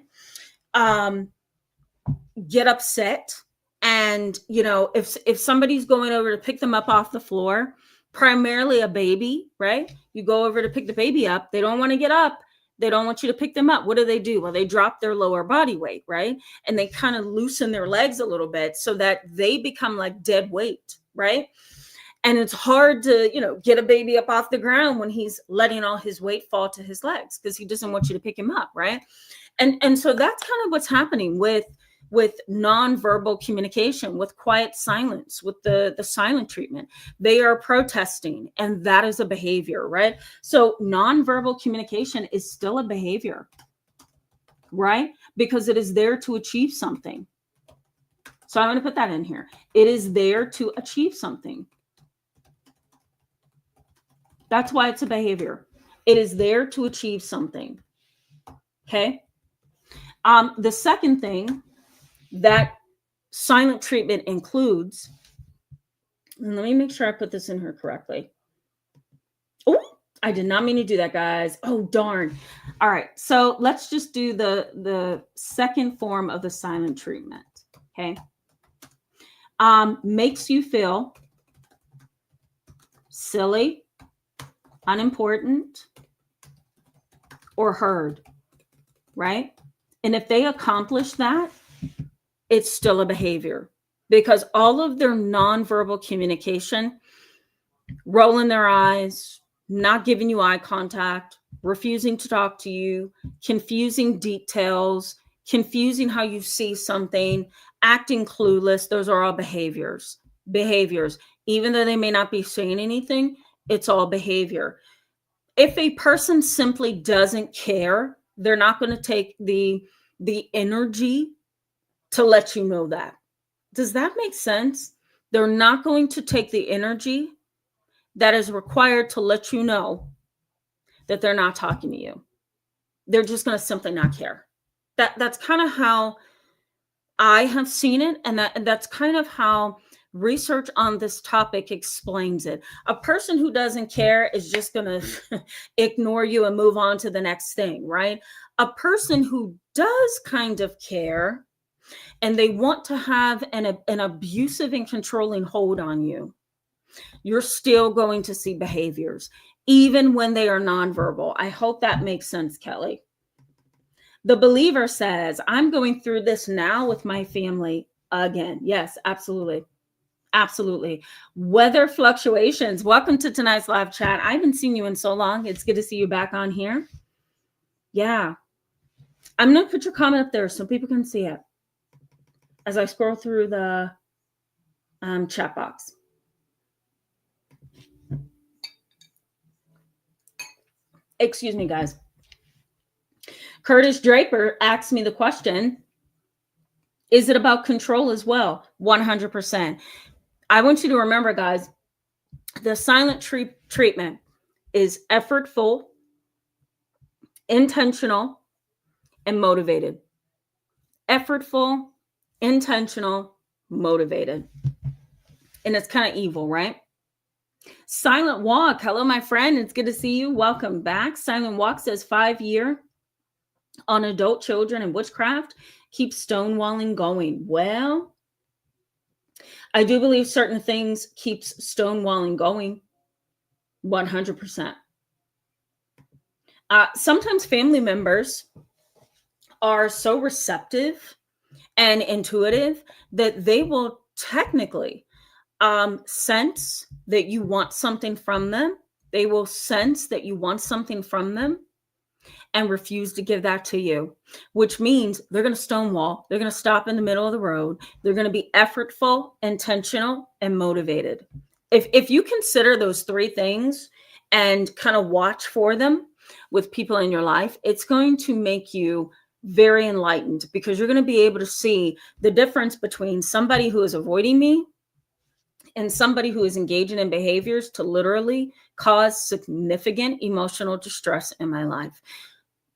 get upset, and if somebody's going over to pick them up off the floor, primarily a baby, right? You go over to pick the baby up, they don't want to get up, they don't want you to pick them up. What do? Well, they drop their lower body weight, right? And they kind of loosen their legs a little bit so that they become like dead weight, right? And it's hard to get a baby up off the ground when he's letting all his weight fall to his legs because he doesn't want you to pick him up, right? And so that's kind of what's happening with nonverbal communication, with quiet silence, with the silent treatment. They are protesting, and that is a behavior, right? So nonverbal communication is still a behavior, right? Because it is there to achieve something. So I'm going to put that in here. It is there to achieve something. That's why it's a behavior. It is there to achieve something. Okay. The second thing that silent treatment includes, and let me make sure I put this in here correctly. Oh, I did not mean to do that, guys. Oh, darn. All right. So let's just do the second form of the silent treatment. Okay. Makes you feel silly, unimportant, or heard, right? And if they accomplish that, it's still a behavior, because all of their nonverbal communication, rolling their eyes, not giving you eye contact, refusing to talk to you, confusing details, confusing how you see something, acting clueless, those are all behaviors. Even though they may not be saying anything, it's all behavior. If a person simply doesn't care, they're not going to take the energy to let you know that. Does that make sense? They're not going to take the energy that is required to let you know that they're not talking to you. They're just going to simply not care. That's kind of how I have seen it, and that's kind of how Research on this topic explains it. A person who doesn't care is just going to ignore you and move on to the next thing, right? A person who does kind of care and they want to have an abusive and controlling hold on you, you're still going to see behaviors, even when they are nonverbal. I hope that makes sense, Kelly. The believer says, I'm going through this now with my family again. Yes, absolutely. Absolutely. Weather fluctuations. Welcome to tonight's live chat. I haven't seen you in so long. It's good to see you back on here. Yeah. I'm going to put your comment up there so people can see it as I scroll through the chat box. Excuse me, guys. Curtis Draper asked me the question, is it about control as well? 100%. I want you to remember, guys, the silent treatment is effortful, intentional, and motivated. Effortful, intentional, motivated. And it's kind of evil, right? Silent Walk. Hello, my friend. It's good to see you. Welcome back. Silent Walk says 5-year on adult children and witchcraft. Keep stonewalling going. Well, I do believe certain things keeps stonewalling going. 100%. Sometimes family members are so receptive and intuitive that they will technically sense that you want something from them. They will sense that you want something from them and refuse to give that to you, which means they're going to stonewall. They're going to stop in the middle of the road. They're going to be effortful, intentional, and motivated. If you consider those three things and kind of watch for them with people in your life, it's going to make you very enlightened, because you're going to be able to see the difference between somebody who is avoiding me and somebody who is engaging in behaviors to literally cause significant emotional distress in my life.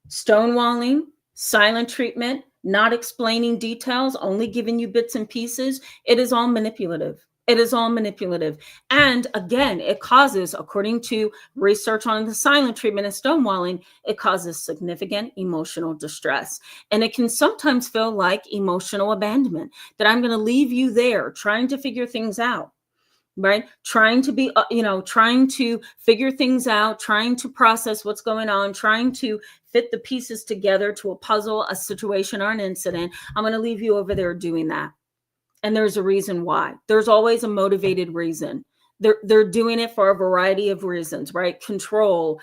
Stonewalling, silent treatment, not explaining details, only giving you bits and pieces. It is all manipulative. It is all manipulative. And again, it causes, according to research on the silent treatment and stonewalling, it causes significant emotional distress. And it can sometimes feel like emotional abandonment, that I'm going to leave you there trying to figure things out. Right? Trying to be, trying to figure things out, trying to process what's going on, trying to fit the pieces together to a puzzle, a situation, or an incident. I'm going to leave you over there doing that. And there's a reason why. There's always a motivated reason. They're doing it for a variety of reasons, right? Control,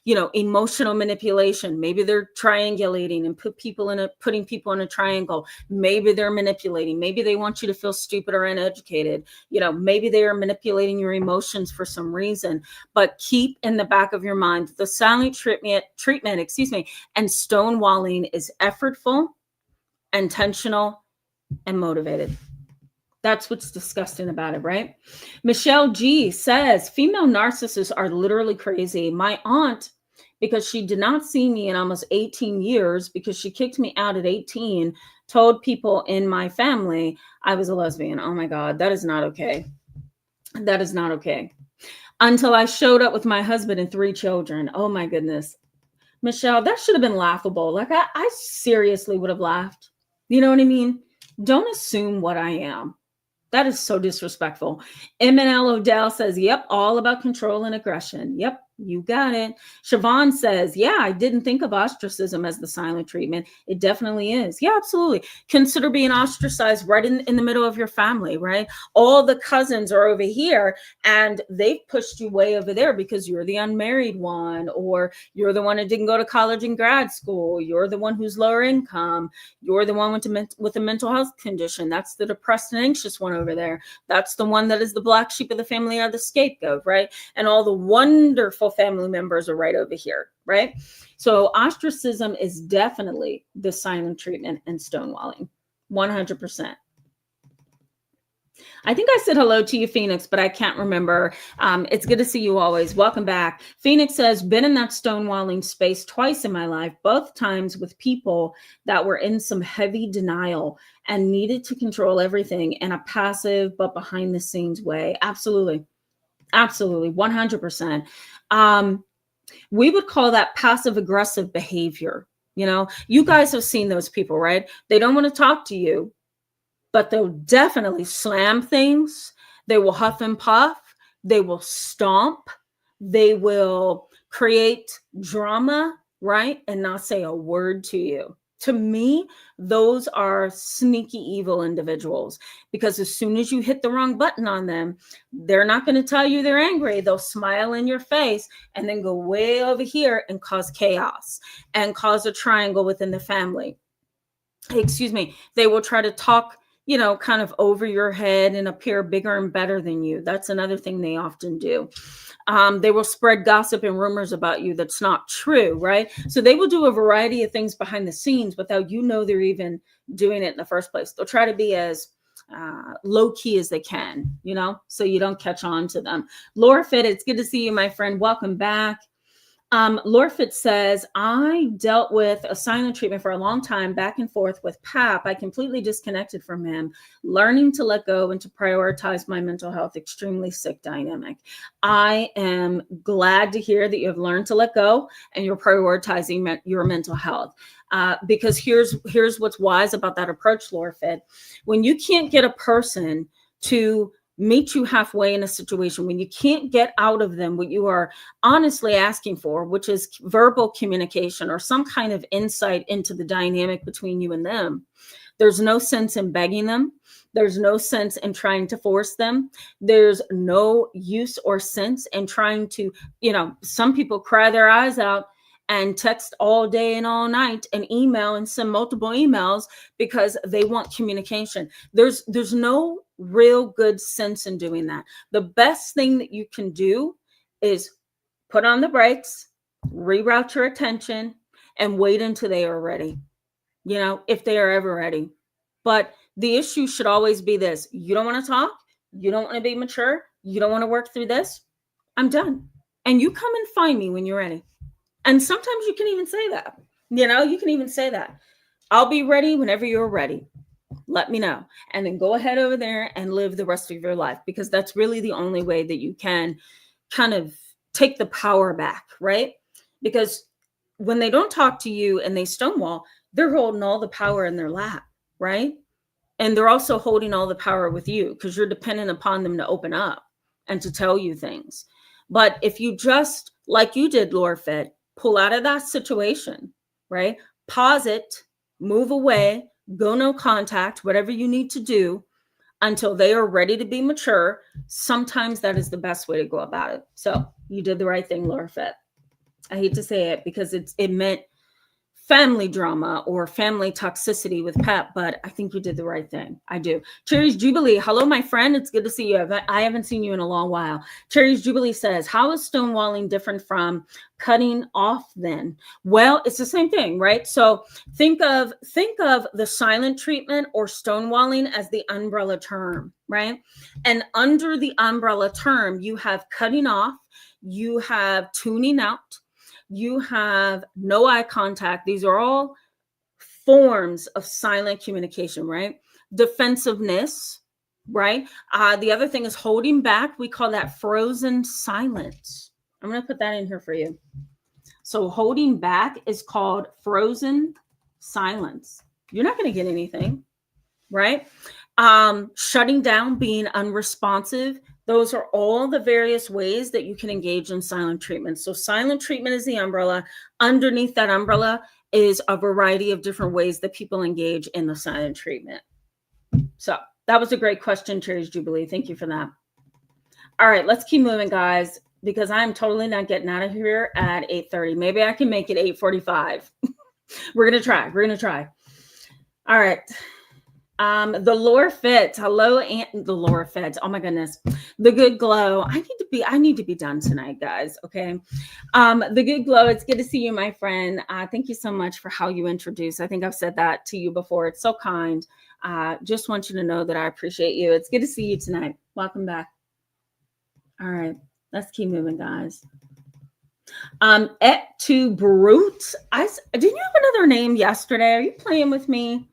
emotional manipulation. Maybe they're triangulating and putting people in a triangle. Maybe they're manipulating. Maybe they want you to feel stupid or uneducated. Maybe they are manipulating your emotions for some reason. But keep in the back of your mind, the silent treatment, and stonewalling is effortful, intentional, and motivated. That's what's disgusting about it, right? Michelle G says, female narcissists are literally crazy. My aunt, because she did not see me in almost 18 years, because she kicked me out at 18, told people in my family I was a lesbian. Oh my God, that is not okay. That is not okay. Until I showed up with my husband and 3 children. Oh my goodness. Michelle, that should have been laughable. Like I seriously would have laughed. You know what I mean? Don't assume what I am. That is so disrespectful. M&L Odell says, yep, all about control and aggression. Yep, you got it. Siobhan says, yeah, I didn't think of ostracism as the silent treatment. It definitely is. Yeah, absolutely. Consider being ostracized right in the middle of your family, right? All the cousins are over here and they've pushed you way over there because you're the unmarried one, or you're the one who didn't go to college and grad school. You're the one who's lower income. You're the one with a mental health condition. That's the depressed and anxious one over there. That's the one that is the black sheep of the family or the scapegoat, right? And all the wonderful family members are right over here, right? So ostracism is definitely the silent treatment and stonewalling, 100%. I think I said hello to you, Phoenix, but I can't remember. It's good to see you always. Welcome back. Phoenix says, been in that stonewalling space twice in my life, both times with people that were in some heavy denial and needed to control everything in a passive but behind the scenes way. Absolutely. Absolutely. 100%. We would call that passive aggressive behavior. You guys have seen those people, right? They don't want to talk to you, but they'll definitely slam things. They will huff and puff. They will stomp. They will create drama, right? And not say a word to you. To me, those are sneaky evil individuals, because as soon as you hit the wrong button on them, they're not going to tell you they're angry. They'll smile in your face and then go way over here and cause chaos and cause a triangle within the family. Excuse me. They will try to talk, kind of over your head and appear bigger and better than you. That's another thing they often do. They will spread gossip and rumors about you that's not true, right? So they will do a variety of things behind the scenes without they're even doing it in the first place. They'll try to be as low key as they can, so you don't catch on to them. Laura Fit, it's good to see you, my friend. Welcome back. Lorfit says, I dealt with a silent treatment for a long time, back and forth with PAP. I completely disconnected from him, learning to let go and to prioritize my mental health. Extremely sick dynamic. I am glad to hear that you have learned to let go and you're prioritizing your mental health. Because here's what's wise about that approach, Lorfit. When you can't get a person to meet you halfway in a situation, when you can't get out of them what you are honestly asking for, which is verbal communication or some kind of insight into the dynamic between you and them, there's no sense in begging them. There's no sense in trying to force them. There's no use or sense in trying to, some people cry their eyes out and text all day and all night and email and send multiple emails because they want communication. There's no real good sense in doing that. The best thing that you can do is put on the brakes, reroute your attention, and wait until they are ready, if they are ever ready. But the issue should always be this: you don't want to talk, you don't want to be mature, you don't want to work through this, I'm done. And you come and find me when you're ready. And sometimes you can even say that, you can even say that. I'll be ready whenever you're ready. Let me know. And then go ahead over there and live the rest of your life, because that's really the only way that you can kind of take the power back, right? Because when they don't talk to you and they stonewall, they're holding all the power in their lap, right? And they're also holding all the power with you because you're dependent upon them to open up and to tell you things. But if you just, like you did, Lorfit, pull out of that situation, right? Pause it, move away, go no contact, whatever you need to do until they are ready to be mature. Sometimes that is the best way to go about it. So you did the right thing, Lorfit. I hate to say it because it meant family drama or family toxicity with Pep, but I think you did the right thing. I do. Cherry's Jubilee. Hello, my friend. It's good to see you. I haven't seen you in a long while. Cherry's Jubilee says, how is stonewalling different from cutting off then? Well, it's the same thing, right? So think of the silent treatment or stonewalling as the umbrella term, right? And under the umbrella term, you have cutting off, you have tuning out, you have no eye contact. These are all forms of silent communication, right? Defensiveness, right? The other thing is holding back. We call that frozen silence. I'm going to put that in here for you. So holding back is called frozen silence. You're not going to get anything, right? Shutting down, being unresponsive. Those are all the various ways that you can engage in silent treatment. So silent treatment is the umbrella. Underneath that umbrella is a variety of different ways that people engage in the silent treatment. So that was a great question, Cherry's Jubilee. Thank you for that. All right, let's keep moving, guys, because I'm totally not getting out of here at 8:30. Maybe I can make it 8:45. We're going to try. All right. The Lore Fit. Hello, and the Lore Fit. Oh my goodness. The Good Glow. I need to be done tonight, guys. Okay. The Good Glow. It's good to see you, my friend. Thank you so much for how you introduce. I think I've said that to you before. It's so kind. Just want you to know that I appreciate you. It's good to see you tonight. Welcome back. All right, let's keep moving, guys. Et tu brute. Didn't you have another name yesterday? Are you playing with me?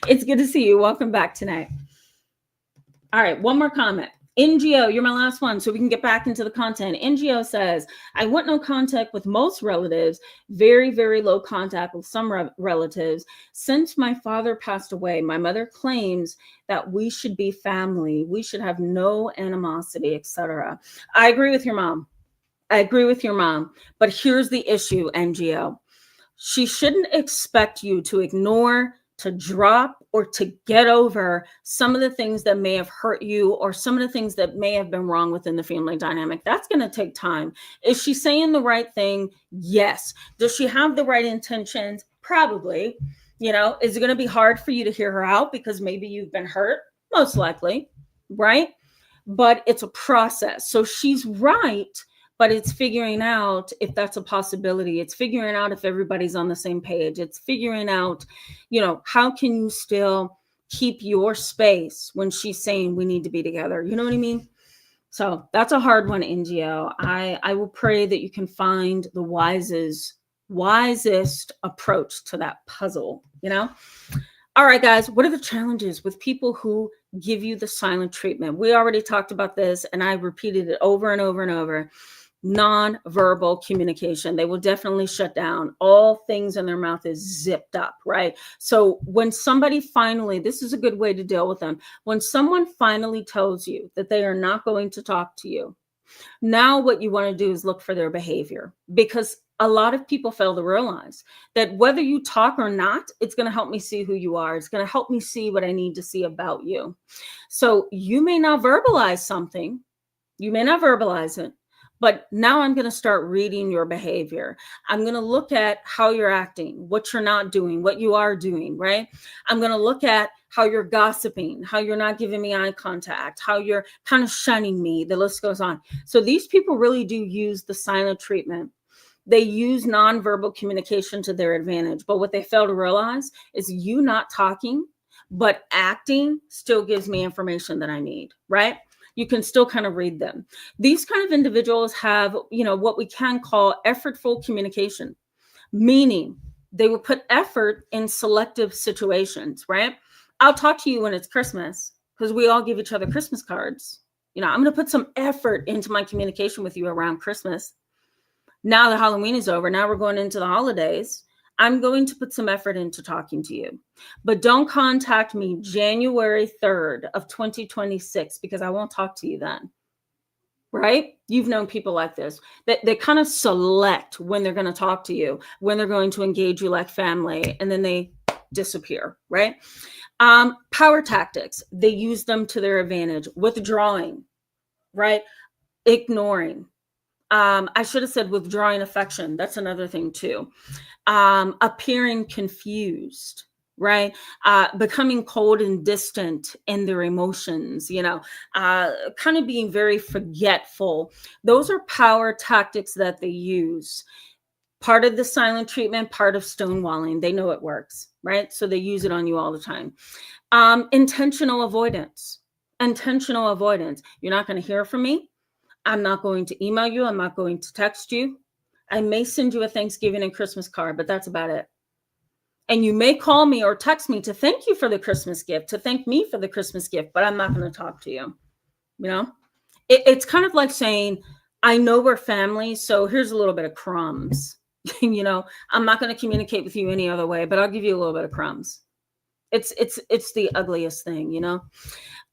It's good to see you. Welcome back tonight. All right, one more comment. NGO, you're my last one, so we can get back into the content. NGO says, I want no contact with most relatives, very, very low contact with some relatives. Since my father passed away, my mother claims that we should be family. We should have no animosity, etc. I agree with your mom. But here's the issue, NGO. She shouldn't expect you to ignore, to drop, or to get over some of the things that may have hurt you or some of the things that may have been wrong within the family dynamic. That's going to take time. Is she saying the right thing? Yes. Does she have the right intentions? Probably. Is it going to be hard for you to hear her out because maybe you've been hurt? Most likely, right? But it's a process. So she's right. But it's figuring out if that's a possibility. It's figuring out if everybody's on the same page. It's figuring out, how can you still keep your space when she's saying we need to be together? You know what I mean? So that's a hard one, NGO. I will pray that you can find the wisest approach to that puzzle, All right, guys, what are the challenges with people who give you the silent treatment? We already talked about this, and I repeated it over and over and over. Non-verbal communication. They will definitely shut down. All things in their mouth is zipped up, right? So when somebody finally, this is a good way to deal with them. When someone finally tells you that they are not going to talk to you, now what you want to do is look for their behavior, because a lot of people fail to realize that whether you talk or not, it's going to help me see who you are. It's going to help me see what I need to see about you. So you may not verbalize something. You may not verbalize it. But now I'm going to start reading your behavior. I'm going to look at how you're acting, what you're not doing, what you are doing, right? I'm going to look at how you're gossiping, how you're not giving me eye contact, how you're kind of shunning me. The list goes on. So these people really do use the silent treatment. They use nonverbal communication to their advantage. But what they fail to realize is you not talking, but acting still gives me information that I need, right? You can still kind of read them. These kind of individuals have, what we can call effortful communication, meaning they will put effort in selective situations, right? I'll talk to you when it's Christmas because we all give each other Christmas cards. I'm going to put some effort into my communication with you around Christmas. Now the Halloween is over. Now we're going into the holidays. I'm going to put some effort into talking to you, but don't contact me January 3rd of 2026 because I won't talk to you then, right? You've known people like this, that they kind of select when they're going to talk to you, when they're going to engage you like family, and then they disappear, right? Power tactics, they use them to their advantage. Withdrawing, right? Ignoring. I should have said withdrawing affection. That's another thing too. Appearing confused, right? Becoming cold and distant in their emotions, kind of being very forgetful. Those are power tactics that they use. Part of the silent treatment, part of stonewalling. They know it works, right? So they use it on you all the time. Intentional avoidance. You're not going to hear from me. I'm not going to email you. I'm not going to text you. I may send you a Thanksgiving and Christmas card, but that's about it. And you may call me or text me to thank you for the Christmas gift, to thank me for the Christmas gift, but I'm not going to talk to you. It's kind of like saying, I know we're family, so here's a little bit of crumbs. I'm not going to communicate with you any other way, but I'll give you a little bit of crumbs. It's the ugliest thing,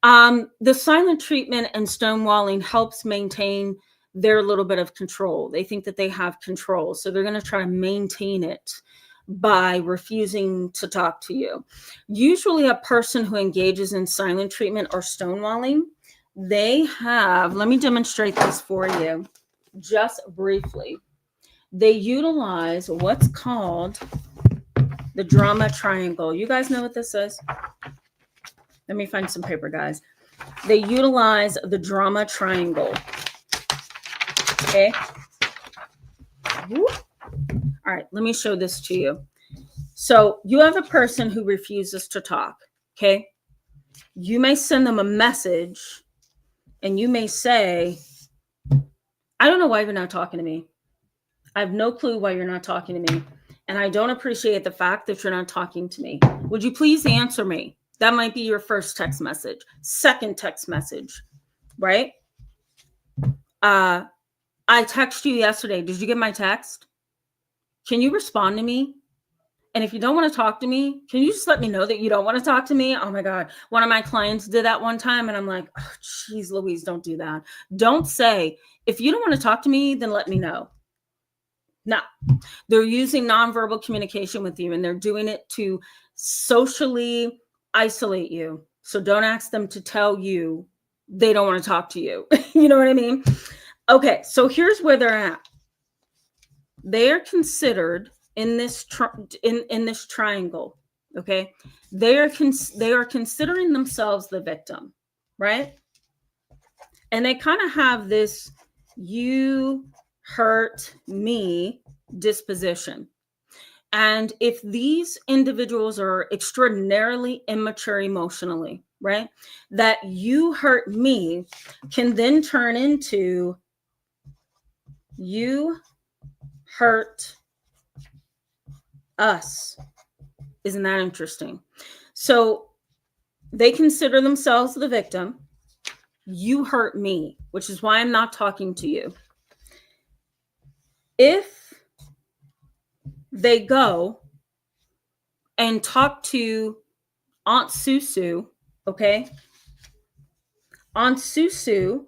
The silent treatment and stonewalling helps maintain their little bit of control. They think that they have control. So they're going to try to maintain it by refusing to talk to you. Usually a person who engages in silent treatment or stonewalling, they have, let me demonstrate this for you just briefly. They utilize what's called the drama triangle. You guys know what this is? Let me find some paper, guys. They utilize the drama triangle. Okay. All right, let me show this to you. So you have a person who refuses to talk, okay? You may send them a message and you may say, I don't know why you're not talking to me. I have no clue why you're not talking to me. And I don't appreciate the fact that you're not talking to me. Would you please answer me? That might be your first text message. Second text message, right? I texted you yesterday. Did you get my text? Can you respond to me? And if you don't want to talk to me, can you just let me know that you don't want to talk to me? Oh my God. One of my clients did that one time and I'm like, oh, geez, Louise, don't do that. Don't say, if you don't want to talk to me, then let me know. No, they're using nonverbal communication with you and they're doing it to socially isolate you. So don't ask them to tell you they don't want to talk to you. You know what I mean? Okay, so here's where they're at. They are considered in this in this triangle. Okay, they are considering themselves the victim, right? And they kind of have this "you hurt me" disposition. And if these individuals are extraordinarily immature emotionally, right, that "you hurt me" can then turn into "you hurt us." Isn't that interesting? So they consider themselves the victim. You hurt me, which is why I'm not talking to you. If they go and talk to Aunt Susu, okay, Aunt Susu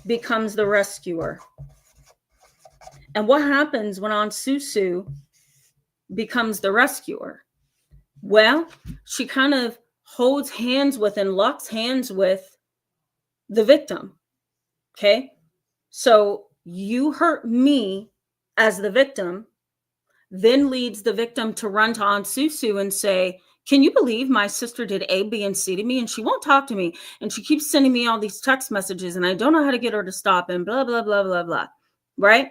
becomes the rescuer. And what happens when Aunt Susu becomes the rescuer? Well, she kind of holds hands with and locks hands with the victim. Okay. So "you hurt me" as the victim then leads the victim to run to Aunt Susu and say, can you believe my sister did A, B, and C to me? And she won't talk to me. And she keeps sending me all these text messages and I don't know how to get her to stop and blah, blah, blah, blah, blah. Right?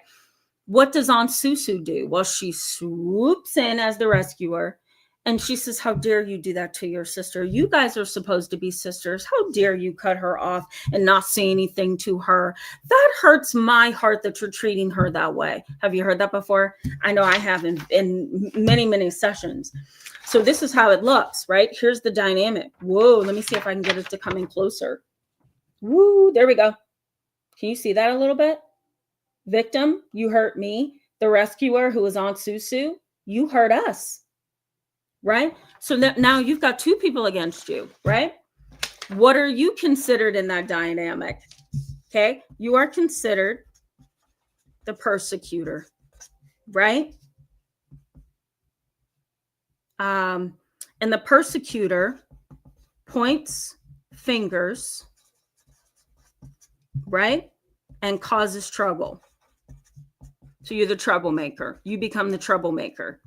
What does Aunt Susu do? Well, she swoops in as the rescuer and she says, how dare you do that to your sister? You guys are supposed to be sisters. How dare you cut her off and not say anything to her? That hurts my heart that you're treating her that way. Have you heard that before? I know I have in many, many sessions. So this is how it looks, right? Here's the dynamic. Whoa, let me see if I can get it to come in closer. Woo, there we go. Can you see that a little bit? Victim, you hurt me. The rescuer, who is Aunt Susu, you hurt us. Right? So now you've got two people against you, right? What are you considered in that dynamic? Okay, you are considered the persecutor, right? And the persecutor points fingers, right? And causes trouble. So you're the troublemaker. You become the troublemaker.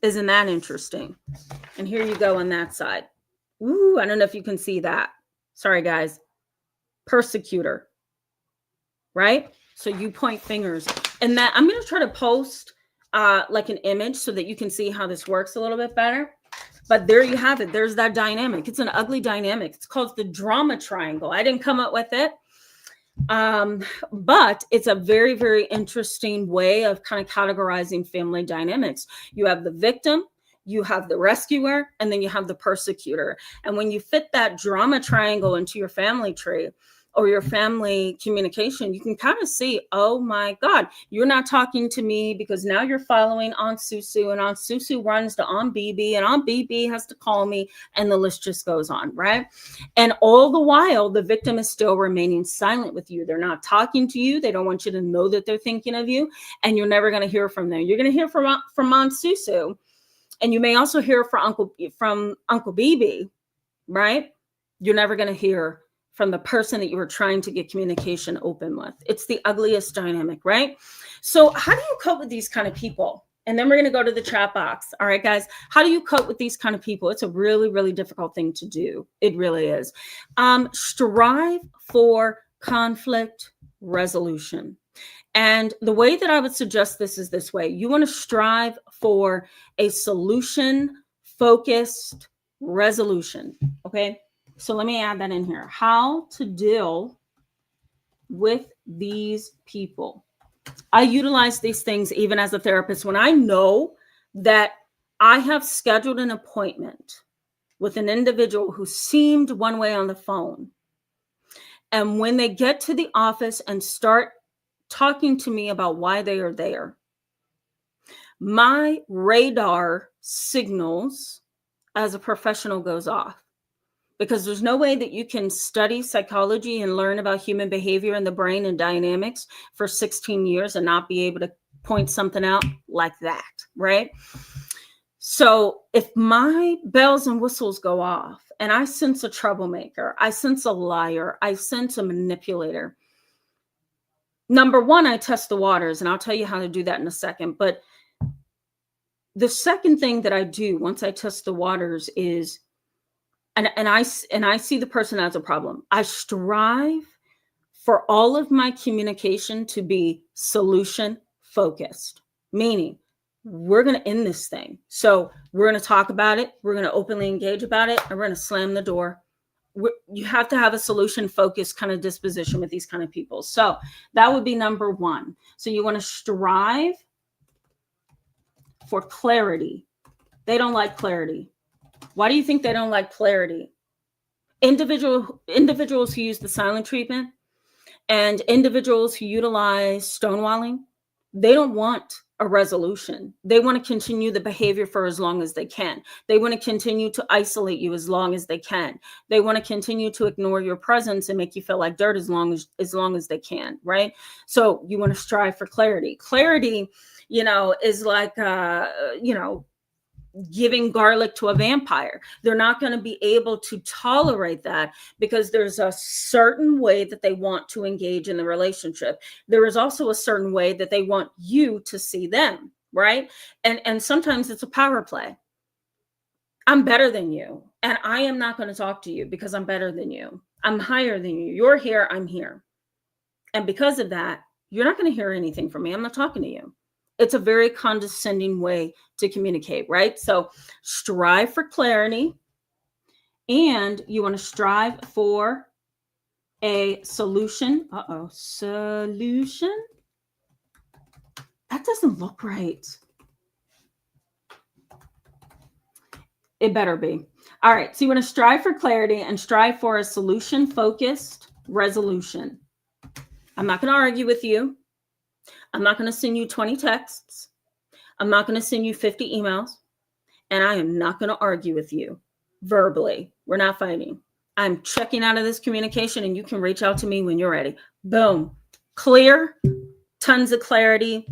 Isn't that interesting? And here you go on that side. Ooh, I don't know if you can see that. Sorry, guys. Persecutor, right? So you point fingers. And that I'm going to try to post like an image so that you can see how this works a little bit better. But there you have it. There's that dynamic. It's an ugly dynamic. It's called the drama triangle. I didn't come up with it. But it's a very, very interesting way of kind of categorizing family dynamics. You have the victim, you have the rescuer, and then you have the persecutor. And when you fit that drama triangle into your family tree or your family communication, you can kind of see, oh my God, you're not talking to me because now you're following Aunt Susu, and Aunt Susu runs to Aunt BB, and Aunt BB has to call me, and the list just goes on, right? And all the while, the victim is still remaining silent with you. They're not talking to you. They don't want you to know that they're thinking of you, and you're never going to hear from them. You're going to hear from Aunt Susu, and you may also hear from Uncle BB, right? You're never going to hear from the person that you were trying to get communication open with. It's the ugliest dynamic, right? So how do you cope with these kind of people? And then we're going to go to the chat box. All right, guys, how do you cope with these kind of people? It's a really, really difficult thing to do. It really is. Strive for conflict resolution. And the way that I would suggest this is this way. You want to strive for a solution focused resolution. Okay. So let me add that in here. How to deal with these people. I utilize these things even as a therapist when I know that I have scheduled an appointment with an individual who seemed one way on the phone. And when they get to the office and start talking to me about why they are there, my radar signals as a professional goes off, because there's no way that you can study psychology and learn about human behavior and the brain and dynamics for 16 years and not be able to point something out like that, right? So if my bells and whistles go off and I sense a troublemaker, I sense a liar, I sense a manipulator, number one, I test the waters, and I'll tell you how to do that in a second. But the second thing that I do once I test the waters is, and I see the person as a problem, I strive for all of my communication to be solution focused, meaning we're going to end this thing. So we're going to talk about it. We're going to openly engage about it, and we're going to slam the door. You have to have a solution focused kind of disposition with these kind of people. So that would be number one. So you want to strive for clarity. They don't like clarity. Why do you think they don't like clarity? Individuals who use the silent treatment and individuals who utilize stonewalling, they don't want a resolution. They want to continue the behavior for as long as they can. They want to continue to isolate you as long as they can. They want to continue to ignore your presence and make you feel like dirt as long as they can, right? So you want to strive for clarity. Clarity, is like giving garlic to a vampire. They're not going to be able to tolerate that because there's a certain way that they want to engage in the relationship. There is also a certain way that they want you to see them, right? And sometimes it's a power play. I'm better than you, and I am not going to talk to you because I'm better than you. I'm higher than you. You're here, I'm here. And because of that, you're not going to hear anything from me. I'm not talking to you. It's a very condescending way to communicate, right? So strive for clarity, and you want to strive for a solution. Solution? That doesn't look right. It better be. All right. So you want to strive for clarity and strive for a solution-focused resolution. I'm not going to argue with you. I'm not going to send you 20 texts. I'm not going to send you 50 emails. And I am not going to argue with you verbally. We're not fighting. I'm checking out of this communication, and you can reach out to me when you're ready. Boom. Clear. Tons of clarity.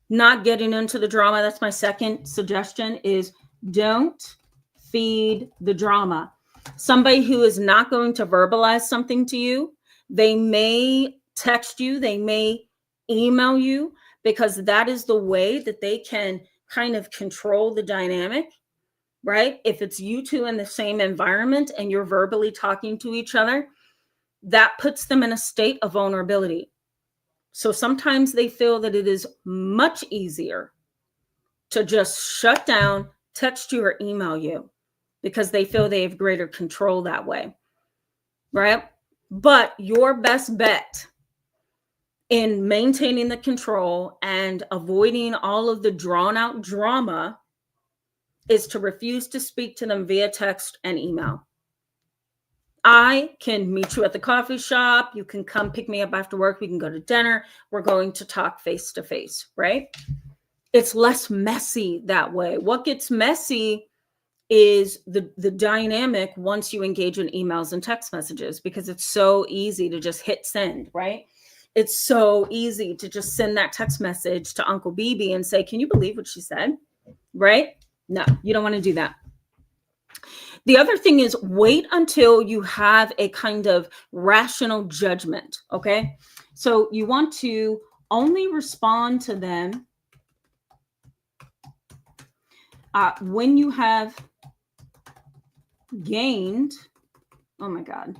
Not getting into the drama. That's my second suggestion, is don't feed the drama. Somebody who is not going to verbalize something to you, they may text you, they may email you, because that is the way that they can kind of control the dynamic, right? If it's you two in the same environment and you're verbally talking to each other, that puts them in a state of vulnerability. So sometimes they feel that it is much easier to just shut down, text you, or email you, because they feel they have greater control that way, right? But your best bet in maintaining the control and avoiding all of the drawn out drama is to refuse to speak to them via text and email. I can meet you at the coffee shop. You can come pick me up after work. We can go to dinner. We're going to talk face to face, right? It's less messy that way. What gets messy is the dynamic once you engage in emails and text messages, because it's so easy to just hit send, right? It's so easy to just send that text message to Uncle BB and say, can you believe what she said? Right? No, you don't want to do that. The other thing is, wait until you have a kind of rational judgment. Okay. So you want to only respond to them when you have gained, oh my God,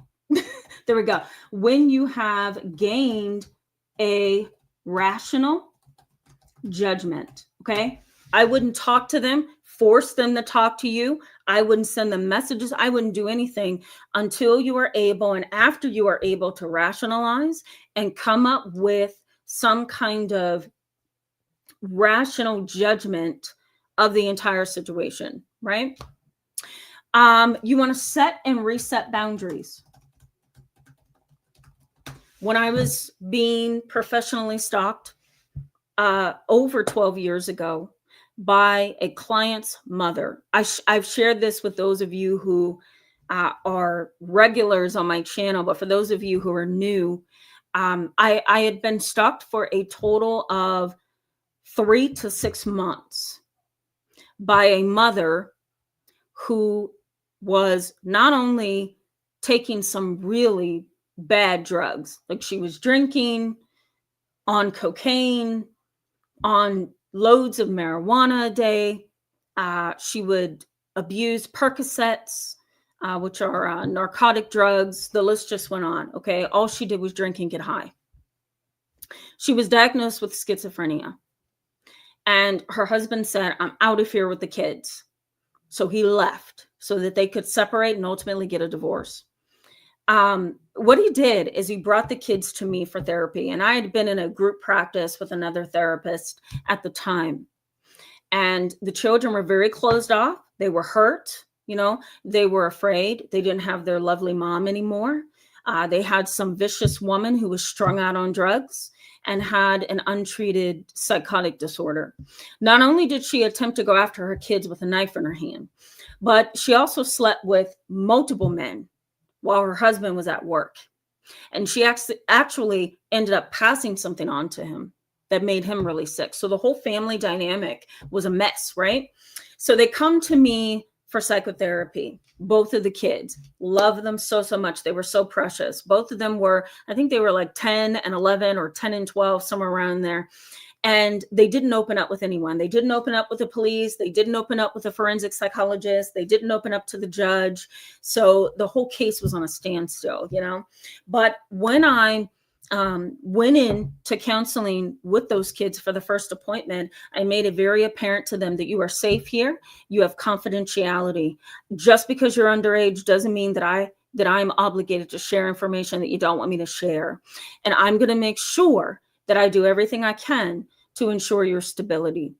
there we go. When you have gained a rational judgment, okay? I wouldn't talk to them, force them to talk to you. I wouldn't send them messages. I wouldn't do anything until you are able, and after you are able to rationalize and come up with some kind of rational judgment of the entire situation, right? You want to set and reset boundaries. When I was being professionally stalked over 12 years ago by a client's mother, I've shared this with those of you who are regulars on my channel, but for those of you who are new, I had been stalked for a total of 3 to 6 months by a mother who was not only taking some really bad drugs, like she was drinking, on cocaine, on loads of marijuana a day. She would abuse Percocets, which are narcotic drugs. The list just went on. Okay. All she did was drink and get high. She was diagnosed with schizophrenia. And her husband said, I'm out of here with the kids. So he left so that they could separate and ultimately get a divorce. What he did is he brought the kids to me for therapy. And I had been in a group practice with another therapist at the time. And the children were very closed off. They were hurt. They were afraid. They didn't have their lovely mom anymore. They had some vicious woman who was strung out on drugs and had an untreated psychotic disorder. Not only did she attempt to go after her kids with a knife in her hand, but she also slept with multiple men while her husband was at work. And she actually ended up passing something on to him that made him really sick. So the whole family dynamic was a mess, right? So they come to me for psychotherapy. Both of the kids, love them so much. They were so precious. Both of them were, I think they were like 10 and 11 or 10 and 12, somewhere around there. And they didn't open up with anyone. They didn't open up with the police. They didn't open up with a forensic psychologist. They didn't open up to the judge. So the whole case was on a standstill, But when I went in to counseling with those kids for the first appointment, I made it very apparent to them that you are safe here. You have confidentiality. Just because you're underage doesn't mean that I'm obligated to share information that you don't want me to share. And I'm going to make sure that I do everything I can to ensure your stability.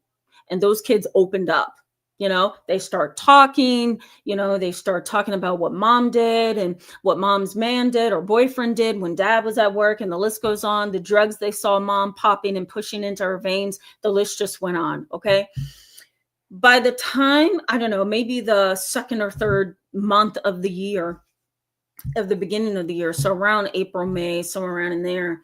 And those kids opened up. They start talking, they start talking about what mom did and what mom's man did or boyfriend did when dad was at work, and the list goes on. The drugs they saw mom popping and pushing into her veins, the list just went on. Okay. By the time, I don't know, maybe the second or third month of the year, of the beginning of the year, so around April, May, somewhere around in there,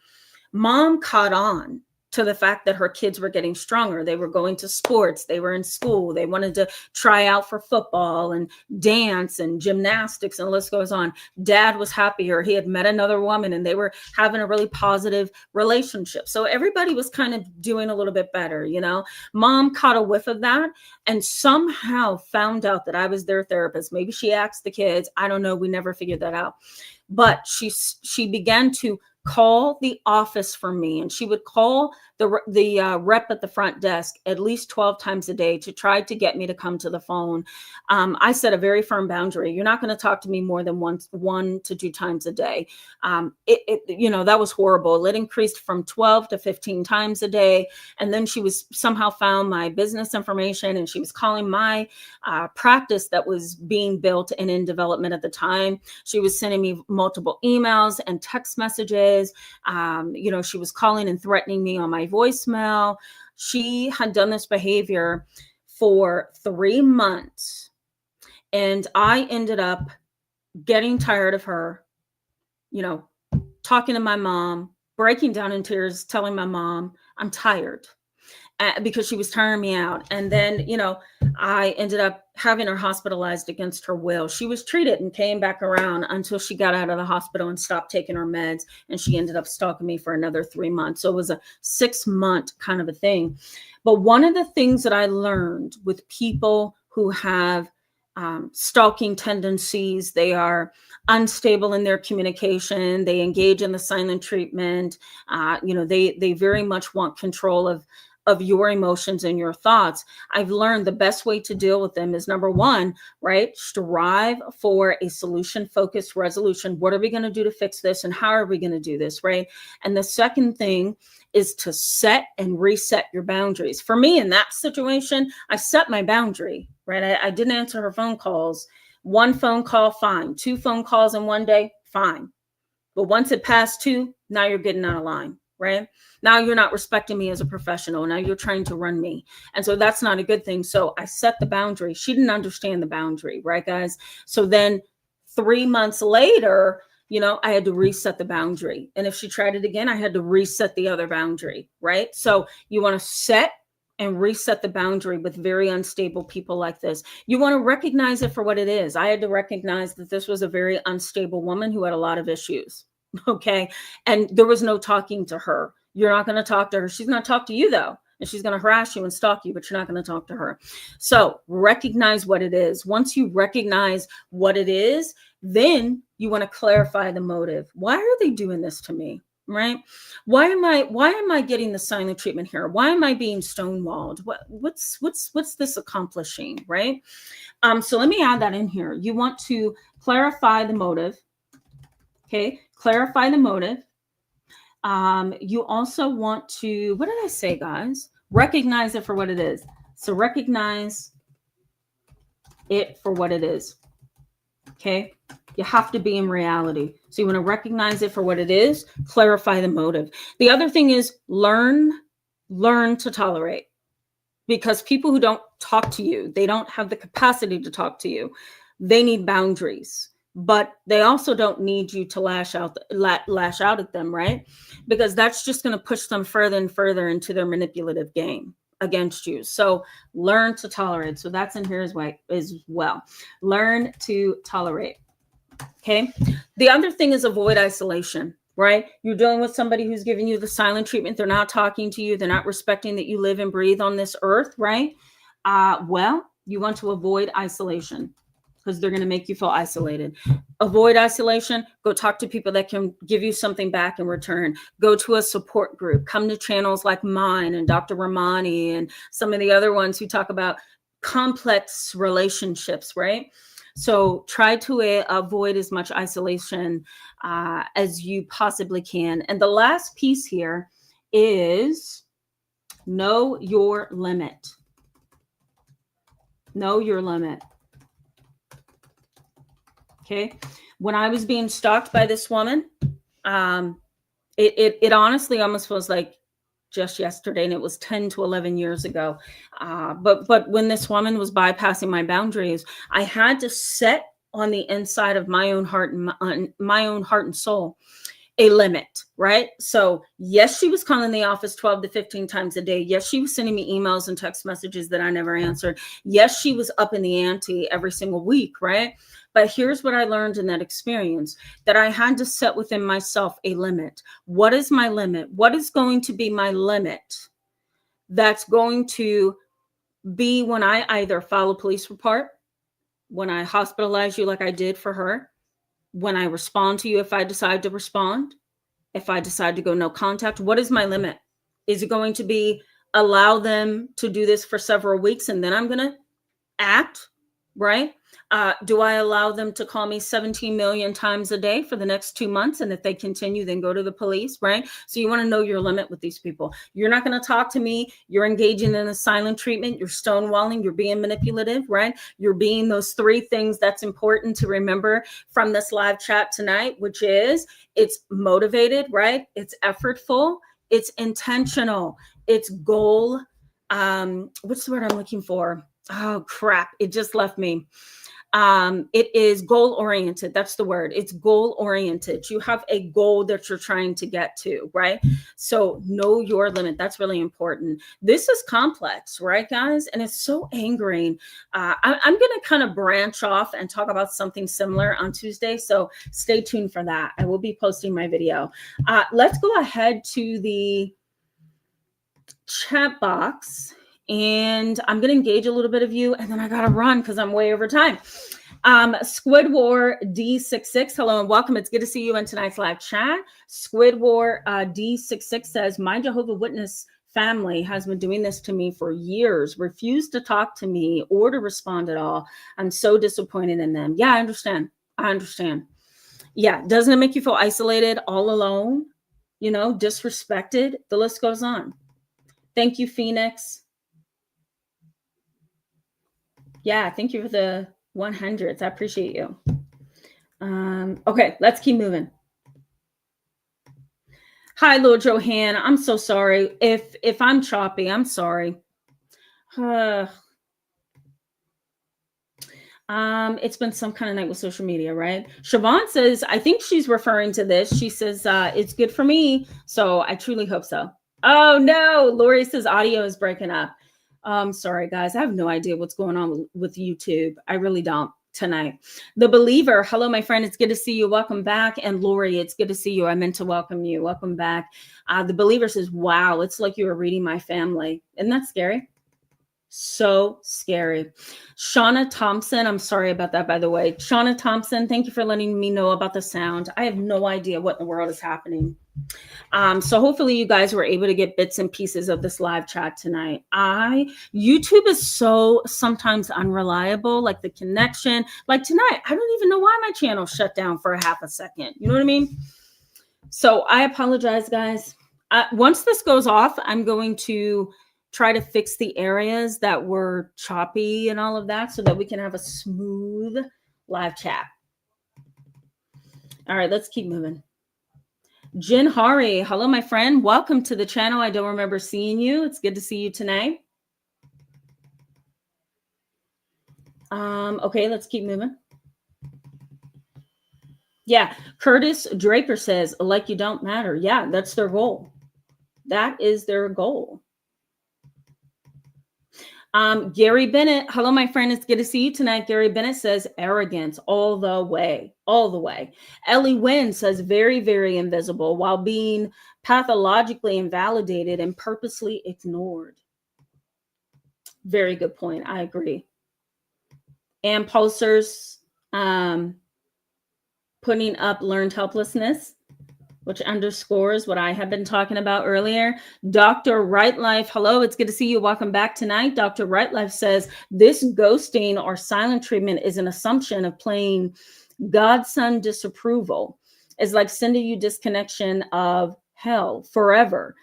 mom caught on to the fact that her kids were getting stronger. They were going to sports. They were in school. They wanted to try out for football and dance and gymnastics, and the list goes on. Dad was happier. He had met another woman and they were having a really positive relationship. So everybody was kind of doing a little bit better, Mom caught a whiff of that and somehow found out that I was their therapist. Maybe she asked the kids. I don't know. We never figured that out. But she began to call the office for me, and she would call the rep at the front desk at least 12 times a day to try to get me to come to the phone. I set a very firm boundary. You're not going to talk to me more than 1 to 2 times a day. That was horrible. It increased from 12 to 15 times a day. And then she was somehow found my business information, and she was calling my practice that was being built and in development at the time. She was sending me multiple emails and text messages. She was calling and threatening me on my voicemail. She had done this behavior for 3 months. And I ended up getting tired of her, talking to my mom, breaking down in tears, telling my mom, I'm tired. Because she was tiring me out. And then, I ended up having her hospitalized against her will. She was treated and came back around until she got out of the hospital and stopped taking her meds. And she ended up stalking me for another 3 months. So it was a 6-month kind of a thing. But one of the things that I learned with people who have stalking tendencies, they are unstable in their communication, they engage in the silent treatment, they very much want control of your emotions and your thoughts, I've learned the best way to deal with them is number one, right? Strive for a solution focused resolution. What are we going to do to fix this? And how are we going to do this? Right. And the second thing is to set and reset your boundaries. For me, in that situation, I set my boundary, right? I didn't answer her phone calls. One phone call, fine. Two phone calls in one day, fine. But once it passed two, now you're getting out of line, right? Now you're not respecting me as a professional. Now you're trying to run me. And so that's not a good thing. So I set the boundary. She didn't understand the boundary, right, guys? So then 3 months later, I had to reset the boundary. And if she tried it again, I had to reset the other boundary, right? So you want to set and reset the boundary with very unstable people like this. You want to recognize it for what it is. I had to recognize that this was a very unstable woman who had a lot of issues. Okay. And there was no talking to her. You're not going to talk to her. She's going to talk to you though. And she's going to harass you and stalk you, but you're not going to talk to her. So recognize what it is. Once you recognize what it is, then you want to clarify the motive. Why are they doing this to me? Right? Why am I getting the silent treatment here? Why am I being stonewalled? What's this accomplishing? Right? So let me add that in here. You want to clarify the motive. Okay, clarify the motive. You also want to, what did I say, guys? Recognize it for what it is. So recognize it for what it is. Okay. You have to be in reality. So you want to recognize it for what it is, clarify the motive. The other thing is learn to tolerate, because people who don't talk to you, they don't have the capacity to talk to you. They need boundaries, but they also don't need you to lash out at them, right? Because that's just going to push them further and further into their manipulative game against you. So learn to tolerate. So that's in here as well. Learn to tolerate. Okay. The other thing is avoid isolation, right? You're dealing with somebody who's giving you the silent treatment. They're not talking to you. They're not respecting that you live and breathe on this earth, right? Well, you want to avoid isolation, because they're going to make you feel isolated. Avoid isolation. Go talk to people that can give you something back in return. Go to a support group. Come to channels like mine and Dr. Ramani and some of the other ones who talk about complex relationships, right? So try to avoid as much isolation as you possibly can. And the last piece here is know your limit. Know your limit. Okay. When I was being stalked by this woman, it honestly almost feels like just yesterday, and it was 10 to 11 years ago. But when this woman was bypassing my boundaries, I had to set on the inside of my own heart and soul a limit, right? So yes, she was calling the office 12 to 15 times a day. Yes, she was sending me emails and text messages that I never answered. Yes, she was up in the ante every single week, right? But here's what I learned in that experience, that I had to set within myself a limit. What is my limit? What is going to be my limit? That's going to be when I either file a police report, when I hospitalize you like I did for her, when I respond to you, if I decide to respond, if I decide to go no contact. What is my limit? Is it going to be allow them to do this for several weeks and then I'm going to act, right? Do I allow them to call me 17 million times a day for the next 2 months? And if they continue, then go to the police, right? So you want to know your limit with these people. You're not going to talk to me. You're engaging in a silent treatment. You're stonewalling. You're being manipulative, right? You're being those 3 things that's important to remember from this live chat tonight, which is it's motivated, right? It's effortful. It's intentional. It's goal. What's the word I'm looking for? Oh, crap. It just left me. It is goal oriented. That's the word. It's goal oriented. You have a goal that you're trying to get to, right? So know your limit. That's really important. This is complex, right, guys? And it's so angering. I'm going to kind of branch off and talk about something similar on Tuesday. So stay tuned for that. I will be posting my video. Let's go ahead to the chat box. And I'm going to engage a little bit of you, and then I got to run because I'm way over time. Squid War D66, hello and welcome. It's good to see you in tonight's live chat. Squid War D66 says, my Jehovah's Witness family has been doing this to me for years, refused to talk to me or to respond at all. I'm so disappointed in them. Yeah, I understand. I understand. Yeah, doesn't it make you feel isolated, all alone, disrespected? The list goes on. Thank you, Phoenix. Yeah, thank you for the 100s. I appreciate you. Okay, let's keep moving. Hi, Lord Johann. I'm so sorry. If I'm choppy, I'm sorry. It's been some kind of night with social media, right? Siobhan says, I think she's referring to this. She says, it's good for me. So I truly hope so. Oh no, Lori says audio is breaking up. Sorry guys, I have no idea what's going on with YouTube. I really don't tonight. The Believer, hello my friend, it's good to see you. Welcome back. And Lori, it's good to see you. I meant to welcome you. Welcome back. The Believer says, wow, it's like you were reading my family. Isn't that scary? So scary. Shauna Thompson, I'm sorry about that, by the way. Shauna Thompson, thank you for letting me know about the sound. I have no idea what in the world is happening. So hopefully you guys were able to get bits and pieces of this live chat tonight. YouTube is so sometimes unreliable, like the connection. Like tonight, I don't even know why my channel shut down for a half a second. You know what I mean? So I apologize, guys. Once this goes off, I'm going to try to fix the areas that were choppy and all of that so that we can have a smooth live chat. All right, let's keep moving. Jin Hari, hello, my friend. Welcome to the channel. I don't remember seeing you. It's good to see you tonight. Okay, let's keep moving. Yeah, Curtis Draper says, like you don't matter. Yeah, that's their goal. That is their goal. Gary Bennett, hello, my friend. It's good to see you tonight. Gary Bennett says arrogance all the way, all the way. Ellie Wynn says very, very invisible while being pathologically invalidated and purposely ignored. Very good point. I agree. And Pulsar's putting up learned helplessness, which underscores what I have been talking about earlier. Dr. Right Life, hello, it's good to see you. Welcome back tonight. Dr. Right Life says this ghosting or silent treatment is an assumption of playing godson disapproval. It's like sending you disconnection of hell forever.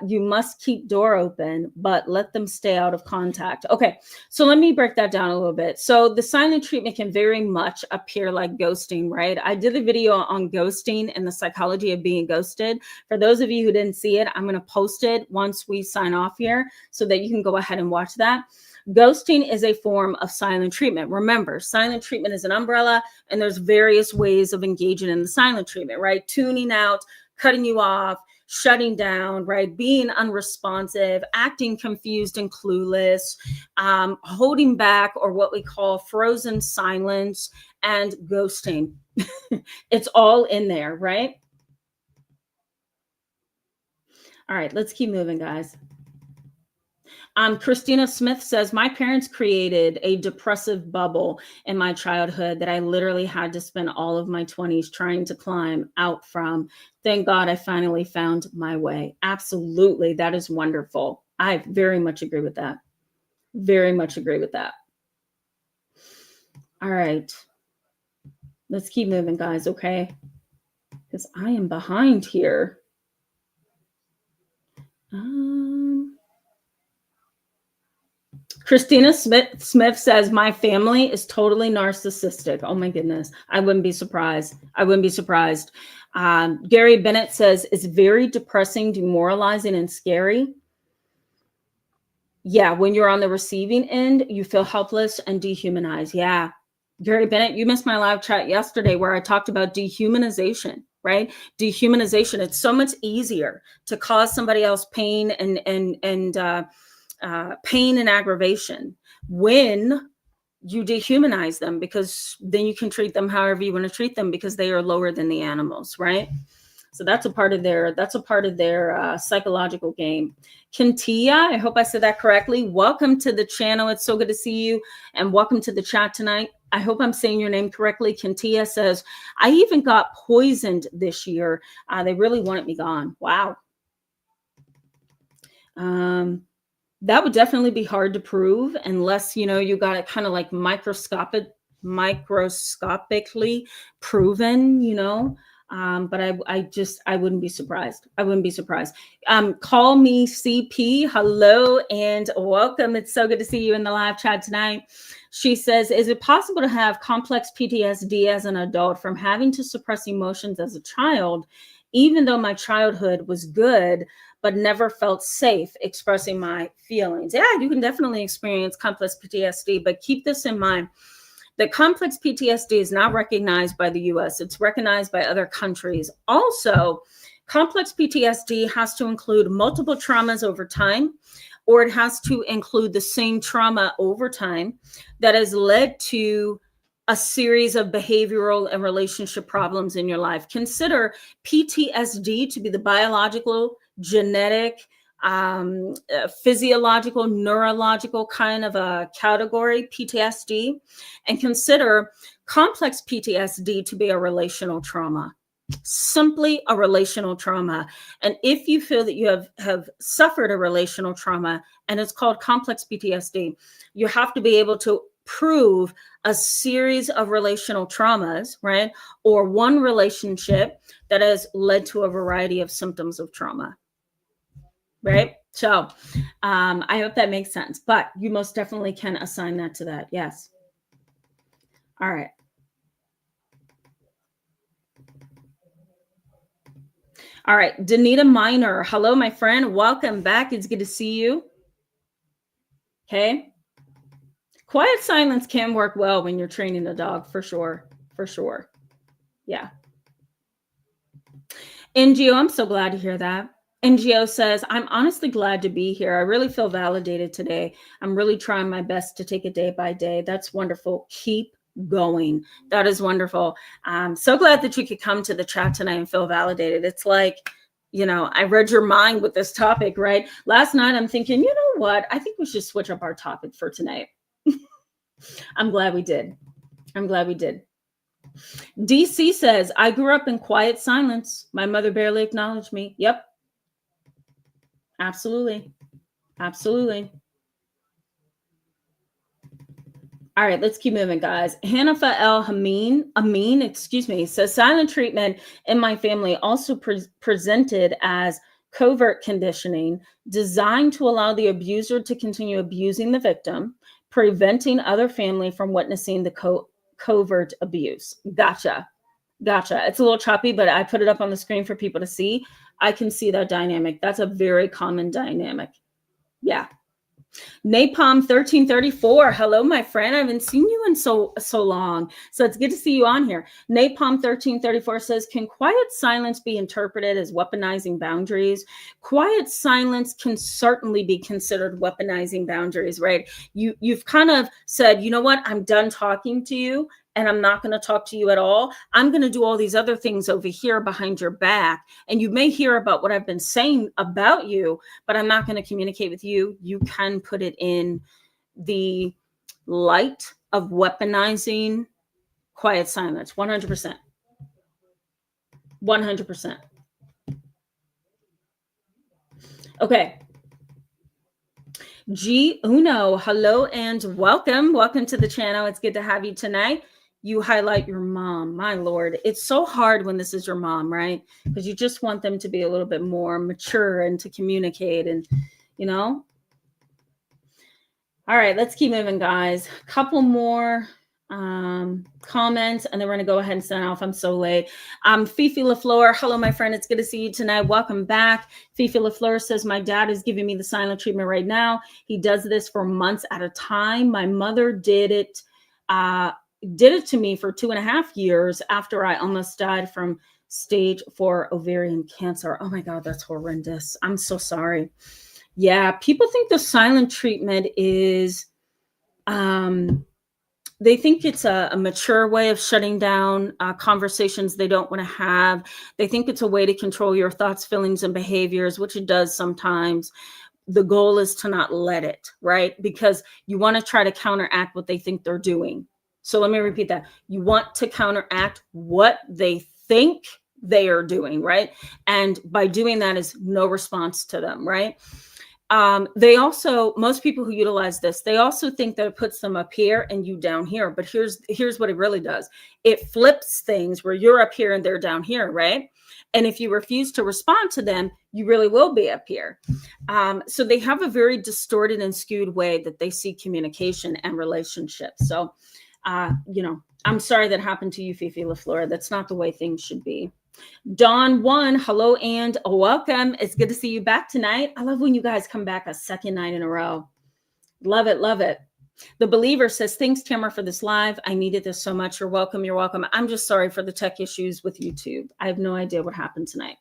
You must keep door open, but let them stay out of contact. Okay, so let me break that down a little bit. So the silent treatment can very much appear like ghosting, right? I did a video on ghosting and the psychology of being ghosted. For those of you who didn't see it, I'm going to post it once we sign off here so that you can go ahead and watch that. Ghosting is a form of silent treatment. Remember, silent treatment is an umbrella, and there's various ways of engaging in the silent treatment, right? Tuning out, cutting you off, shutting down, right? Being unresponsive, acting confused and clueless, holding back, or what we call frozen silence, and ghosting. It's all in there, right? All right, let's keep moving, guys. Christina Smith says, my parents created a depressive bubble in my childhood that I literally had to spend all of my 20s trying to climb out from. Thank God I finally found my way. Absolutely. That is wonderful. I very much agree with that. Very much agree with that. All right. Let's keep moving, guys, okay? Because I am behind here. Christina Smith says, my family is totally narcissistic. Oh my goodness. I wouldn't be surprised. I wouldn't be surprised. Gary Bennett says, it's very depressing, demoralizing, and scary. Yeah, when you're on the receiving end, you feel helpless and dehumanized. Yeah. Gary Bennett, you missed my live chat yesterday where I talked about dehumanization, right? Dehumanization. It's so much easier to cause somebody else pain and pain and aggravation when you dehumanize them, because then you can treat them however you want to treat them because they are lower than the animals, right? So that's a part of their psychological game. Kentia, I hope I said that correctly. Welcome to the channel. It's so good to see you, and welcome to the chat tonight. I hope I'm saying your name correctly. Kentia says, I even got poisoned this year. They really wanted me gone. Wow. Um, that would definitely be hard to prove unless, you got it kind of like microscopically proven. But I wouldn't be surprised. I wouldn't be surprised. Call me CP. Hello and welcome. It's so good to see you in the live chat tonight. She says, is it possible to have complex PTSD as an adult from having to suppress emotions as a child, even though my childhood was good, but never felt safe expressing my feelings? Yeah, you can definitely experience complex PTSD, but keep this in mind. The complex PTSD is not recognized by the US. It's recognized by other countries. Also, complex PTSD has to include multiple traumas over time, or it has to include the same trauma over time that has led to a series of behavioral and relationship problems in your life. Consider PTSD to be the biological, genetic, physiological, neurological kind of a category, PTSD, and consider complex PTSD to be a relational trauma, simply a relational trauma. And if you feel that you have suffered a relational trauma and it's called complex PTSD, you have to be able to prove a series of relational traumas, right? Or one relationship that has led to a variety of symptoms of trauma. Right? So I hope that makes sense, but you most definitely can assign that to that. Yes. All right. All right. Danita Miner. Hello, my friend. Welcome back. It's good to see you. Okay. Quiet silence can work well when you're training a dog, for sure. For sure. Yeah. NGO, I'm so glad to hear that. NGO says, I'm honestly glad to be here. I really feel validated today. I'm really trying my best to take it day by day. That's wonderful. Keep going. That is wonderful. I'm so glad that you could come to the chat tonight and feel validated. It's like, I read your mind with this topic, right? Last night, I'm thinking, you know what? I think we should switch up our topic for tonight. I'm glad we did. I'm glad we did. DC says, I grew up in quiet silence. My mother barely acknowledged me. Yep. Absolutely. Absolutely. All right, let's keep moving, guys. Hanifa El Amin, says silent treatment in my family also presented as covert conditioning designed to allow the abuser to continue abusing the victim, preventing other family from witnessing the covert abuse. Gotcha. It's a little choppy, but I put it up on the screen for people to see. I can see that dynamic. That's a very common dynamic. Yeah. Napalm 1334. Hello, my friend. I haven't seen you in so long. So it's good to see you on here. Napalm 1334 says, can quiet silence be interpreted as weaponizing boundaries? Quiet silence can certainly be considered weaponizing boundaries, right? You've kind of said, you know what? I'm done talking to you, and I'm not going to talk to you at all. I'm going to do all these other things over here behind your back. And you may hear about what I've been saying about you, but I'm not going to communicate with you. You can put it in the light of weaponizing quiet silence. 100%. 100%. Okay. G Uno, hello and welcome. Welcome to the channel. It's good to have you tonight. You highlight your mom. My Lord, it's so hard when this is your mom, right? Because you just want them to be a little bit more mature and to communicate and, All right, let's keep moving, guys. A couple more comments, and then we're going to go ahead and sign off. I'm so late. Fifi LaFleur. Hello, my friend. It's good to see you tonight. Welcome back. Fifi LaFleur says, my dad is giving me the silent treatment right now. He does this for months at a time. My mother did it to me for 2.5 years after I almost died from stage 4 ovarian cancer. Oh my God, that's horrendous. I'm so sorry. Yeah, people think the silent treatment is, they think it's a mature way of shutting down conversations they don't want to have. They think it's a way to control your thoughts, feelings, and behaviors, which it does sometimes. The goal is to not let it, right? Because you want to try to counteract what they think they're doing. So let me repeat that. You want to counteract what they think they are doing, right? And by doing that is no response to them, right? They also, most people who utilize this, they also think that it puts them up here and you down here. But here's what it really does. It flips things where you're up here and they're down here, right? And if you refuse to respond to them, you really will be up here. So they have a very distorted and skewed way that they see communication and relationships. So, I'm sorry that happened to you, Fifi LaFleur. That's not the way things should be. Dawn one, hello and welcome. It's good to see you back tonight. I love when you guys come back a second night in a row. Love it, love it. The Believer says, thanks, Tamara, for this live. I needed this so much. You're welcome. You're welcome. I'm just sorry for the tech issues with YouTube. I have no idea what happened tonight.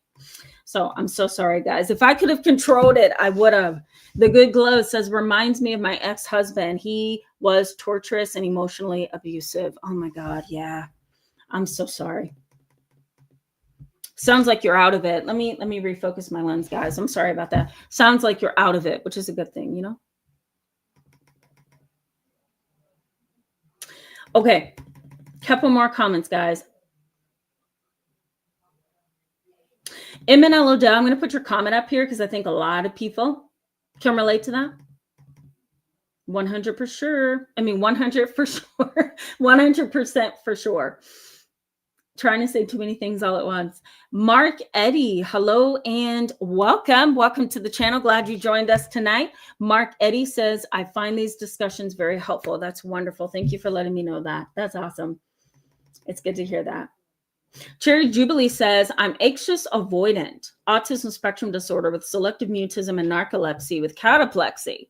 So I'm so sorry, guys. If I could have controlled it, I would have. The Good Glow says, reminds me of my ex-husband. He was torturous and emotionally abusive. Oh my God. Yeah. I'm so sorry. Sounds like you're out of it. Let me refocus my lens, guys. I'm sorry about that. Sounds like you're out of it, which is a good thing, you know? Okay. Couple more comments, guys. MNL Odell, I'm going to put your comment up here because I think a lot of people can relate to that. 100 for sure. I mean, 100 for sure. 100% for sure. Trying to say too many things all at once. Mark Eddy, hello and welcome. Welcome to the channel. Glad you joined us tonight. Mark Eddy says, I find these discussions very helpful. That's wonderful. Thank you for letting me know that. That's awesome. It's good to hear that. Cherry Jubilee says, I'm anxious avoidant, autism spectrum disorder with selective mutism and narcolepsy with cataplexy.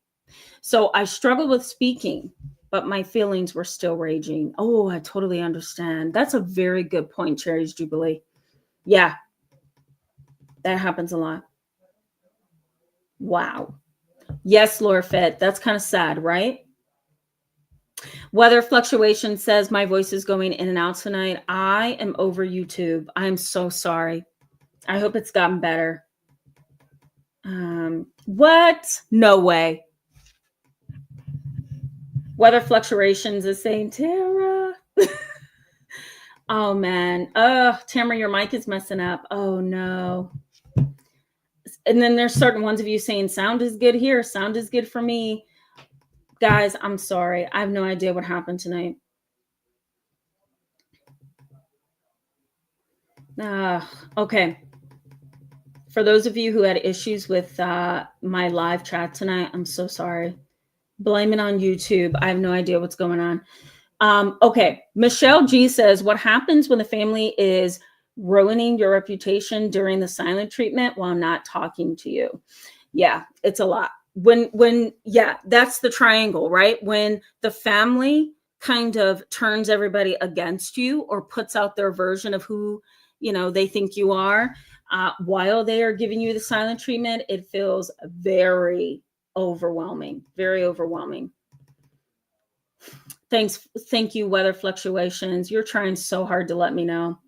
So I struggle with speaking, but my feelings were still raging. Oh, I totally understand. That's a very good point, Cherry's Jubilee. Yeah, that happens a lot. Wow. Yes, Laura Fett, that's kind of sad, right? Weather Fluctuation says, my voice is going in and out tonight. I am over YouTube. I'm so sorry. I hope it's gotten better. What? No way. Weather Fluctuations is saying, Tara. Oh, man. Oh, Tamara, your mic is messing up. Oh, no. And then there's certain ones of you saying, sound is good here. Sound is good for me. Guys, I'm sorry. I have no idea what happened tonight. Okay. For those of you who had issues with my live chat tonight, I'm so sorry. Blame it on YouTube. I have no idea what's going on. Okay. Michelle G says, what happens when the family is ruining your reputation during the silent treatment while not talking to you? Yeah, it's a lot. Yeah, that's the triangle, right? When the family kind of turns everybody against you or puts out their version of who, they think you are, while they are giving you the silent treatment, it feels very overwhelming, very overwhelming. Thank you, Weather Fluctuations. You're trying so hard to let me know.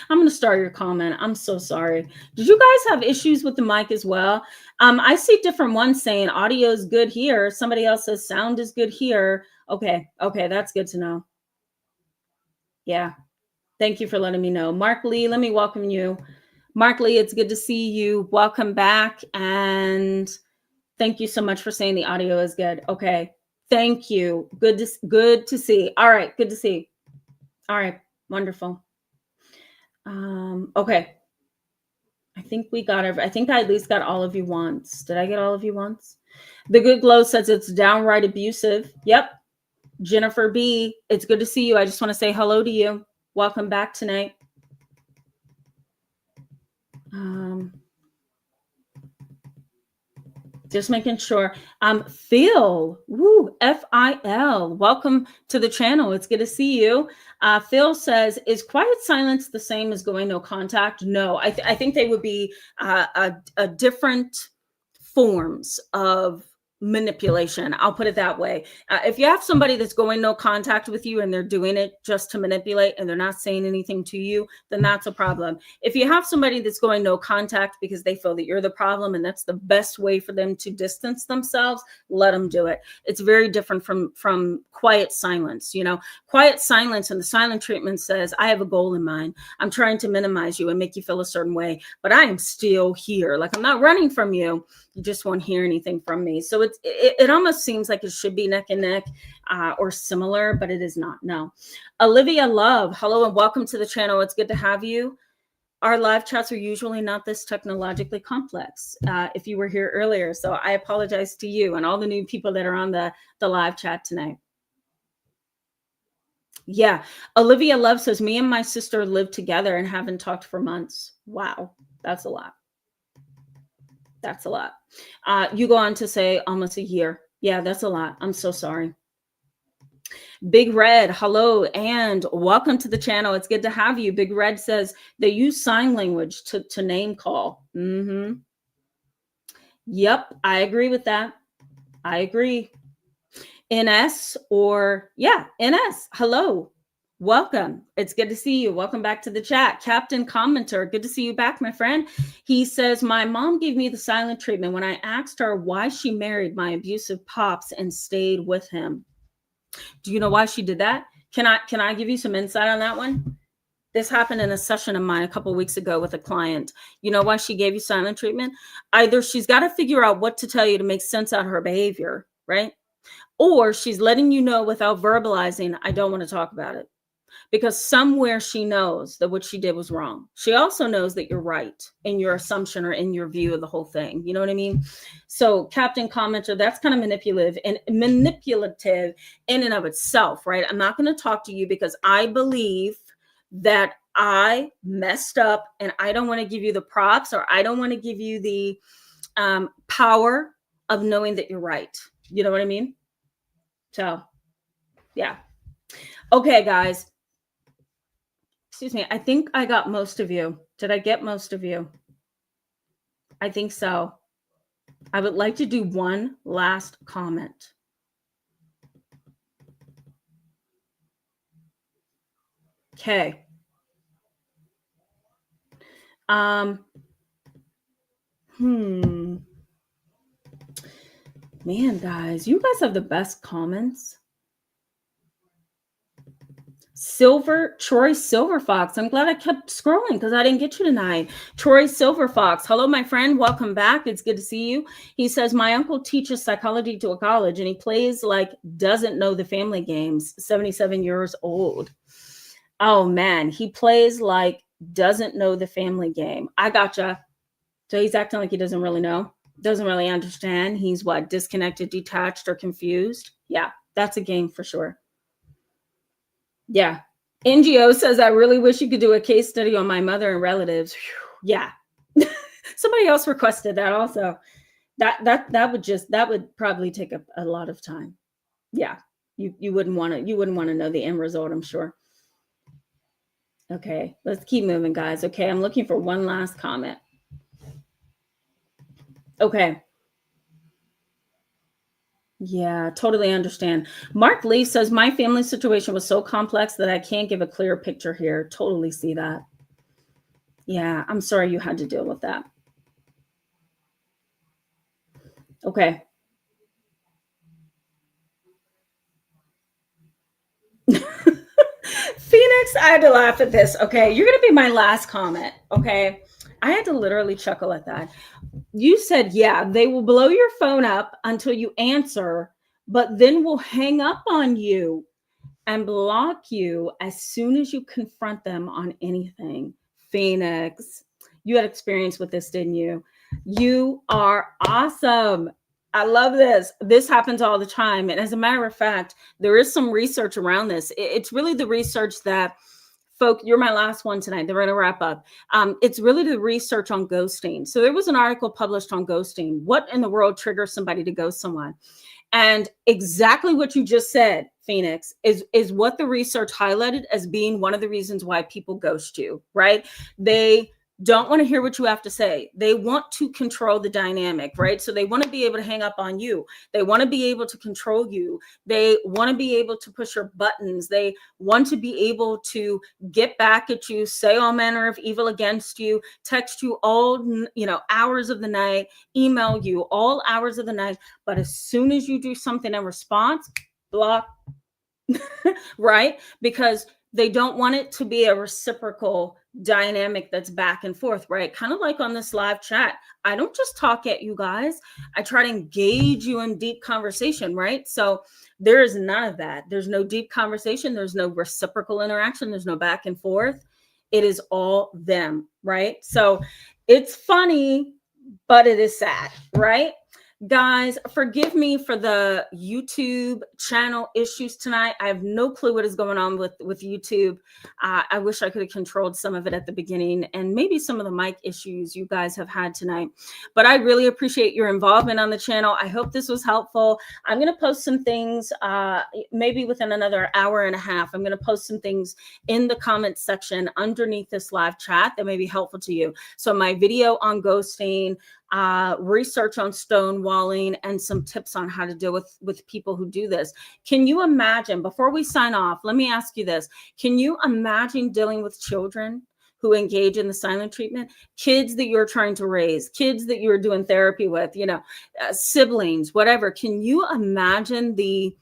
I'm going to start your comment. I'm so sorry. Did you guys have issues with the mic as well? I see different ones saying audio is good here. Somebody else says sound is good here. Okay. That's good to know. Yeah. Thank you for letting me know. Mark Lee, let me welcome you. Mark Lee, it's good to see you. Welcome back. And thank you so much for saying the audio is good. Okay. Thank you. Good to see. All right. Good to see. All right. Wonderful. Okay. I think I think I at least got all of you once. Did I get all of you once? The Good Glow says it's downright abusive. Yep. Jennifer B, it's good to see you. I just want to say hello to you. Welcome back tonight. Just making sure. Phil, woo, F-I-L, welcome to the channel. It's good to see you. Phil says, is quiet silence the same as going no contact? No, I think they would be different forms of manipulation. I'll put it that way. If you have somebody that's going no contact with you and they're doing it just to manipulate and they're not saying anything to you, then that's a problem. If you have somebody that's going no contact because they feel that you're the problem and that's the best way for them to distance themselves, let them do it. It's very different from quiet silence. Quiet silence and the silent treatment says, I have a goal in mind. I'm trying to minimize you and make you feel a certain way, but I am still here. Like, I'm not running from you. You just won't hear anything from me. So it almost seems like it should be neck and neck or similar, but it is not. No. Olivia Love, hello and welcome to the channel. It's good to have you. Our live chats are usually not this technologically complex, if you were here earlier. So I apologize to you and all the new people that are on the live chat tonight. Yeah. Olivia Love says, me and my sister live together and haven't talked for months. Wow. That's a lot. That's a lot. You go on to say almost a year. Yeah, that's a lot. I'm so sorry. Big Red, hello and welcome to the channel. It's good to have you. Big Red says they use sign language to name call. Yep, I agree with that. I agree. NS NS, hello. Welcome. It's good to see you. Welcome back to the chat. Captain Commenter, good to see you back, my friend. He says, my mom gave me the silent treatment when I asked her why she married my abusive pops and stayed with him. Do you know why she did that? Can I give you some insight on that one? This happened in a session of mine a couple of weeks ago with a client. You know why she gave you silent treatment? Either she's got to figure out what to tell you to make sense out of her behavior, right? Or she's letting you know without verbalizing, I don't want to talk about it. Because somewhere she knows that what she did was wrong. She also knows that you're right in your assumption or in your view of the whole thing. You know what I mean? So Captain Commenter, that's kind of manipulative in and of itself, right? I'm not going to talk to you because I believe that I messed up and I don't want to give you the props or I don't want to give you the power of knowing that you're right. You know what I mean? So, yeah. Okay, guys. Excuse me. I think I got most of you. Did I get most of you? I think so. I would like to do one last comment. Okay. Man, guys, you guys have the best comments. Troy Silverfox. I'm glad I kept scrolling because I didn't get you tonight. Troy Silverfox. Hello, my friend. Welcome back. It's good to see you. He says, my uncle teaches psychology to a college and he plays like doesn't know the family games. 77 years old. Oh, man. He plays like doesn't know the family game. I gotcha. So he's acting like he doesn't really know. Doesn't really understand. He's what? Disconnected, detached, or confused? Yeah, that's a game for sure. Yeah. NGO says, I really wish you could do a case study on my mother and relatives. Whew. Yeah. Somebody else requested that also. That would probably take a lot of time. Yeah. You wouldn't want to know the end result, I'm sure. Okay, let's keep moving, guys. Okay, I'm looking for one last comment. Okay. Yeah, totally understand. Mark Lee says, my family situation was so complex that I can't give a clear picture here. Totally see that. Yeah, I'm sorry you had to deal with that. Okay. Phoenix, I had to laugh at this. Okay, you're going to be my last comment. Okay. I had to literally chuckle at that. You said, yeah, they will blow your phone up until you answer, but then will hang up on you and block you as soon as you confront them on anything. Phoenix, you had experience with this, didn't you? You are awesome. I love this. This happens all the time. And as a matter of fact, there is some research around this. It's really the research that you're my last one tonight. They're going to wrap up. It's really the research on ghosting. So there was an article published on ghosting. What in the world triggers somebody to ghost someone? And exactly what you just said, Phoenix, is what the research highlighted as being one of the reasons why people ghost you, right? They don't want to hear what you have to say. They want to control the dynamic, right? So they want to be able to hang up on you. They want to be able to control you. They want to be able to push your buttons. They want to be able to get back at you, say all manner of evil against you, text you all, hours of the night, email you all hours of the night. But as soon as you do something in response, block, right? Because they don't want it to be a reciprocal dynamic that's back and forth, right? Kind of like on this live chat. I don't just talk at you guys. I try to engage you in deep conversation, right? So there is none of that. There's no deep conversation. There's no reciprocal interaction. There's no back and forth. It is all them, right? So it's funny, but it is sad, right? Guys, forgive me for the YouTube channel issues tonight. I have no clue what is going on with YouTube. I wish I could have controlled some of it at the beginning, and maybe some of the mic issues you guys have had tonight. But I really appreciate your involvement on the channel. I hope this was helpful. I'm going to post some things maybe within another hour and a half. I'm going to post some things in the comments section underneath this live chat that may be helpful to you. So my video on ghosting, research on stonewalling, and some tips on how to deal with people who do this. Can you imagine, before we sign off, let me ask you this. Can you imagine dealing with children who engage in the silent treatment? Kids that you're trying to raise, kids that you're doing therapy with, siblings, whatever. Can you imagine the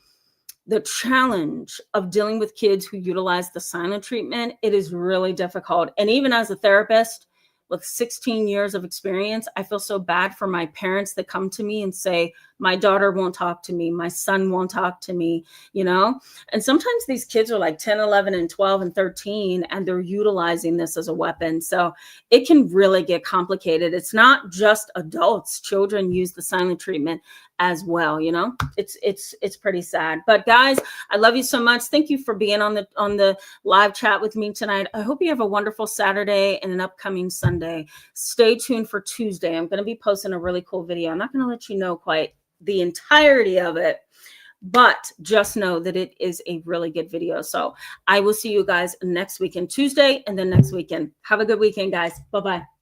challenge of dealing with kids who utilize the silent treatment? It is really difficult. And even as a therapist with 16 years of experience, I feel so bad for my parents that come to me and say, my daughter won't talk to me, my son won't talk to me, And sometimes these kids are like 10, 11, and 12, and 13, and they're utilizing this as a weapon. So it can really get complicated. It's not just adults. Children use the silent treatment as well. It's pretty sad. But guys, I love you so much. Thank you for being on the live chat with me tonight. I hope you have a wonderful Saturday and an upcoming Sunday. Stay tuned for Tuesday. I'm going to be posting a really cool video. I'm not going to let you know quite the entirety of it, but just know that it is a really good video. So I will see you guys next weekend, Tuesday, and then next weekend. Have a good weekend, guys. Bye-bye.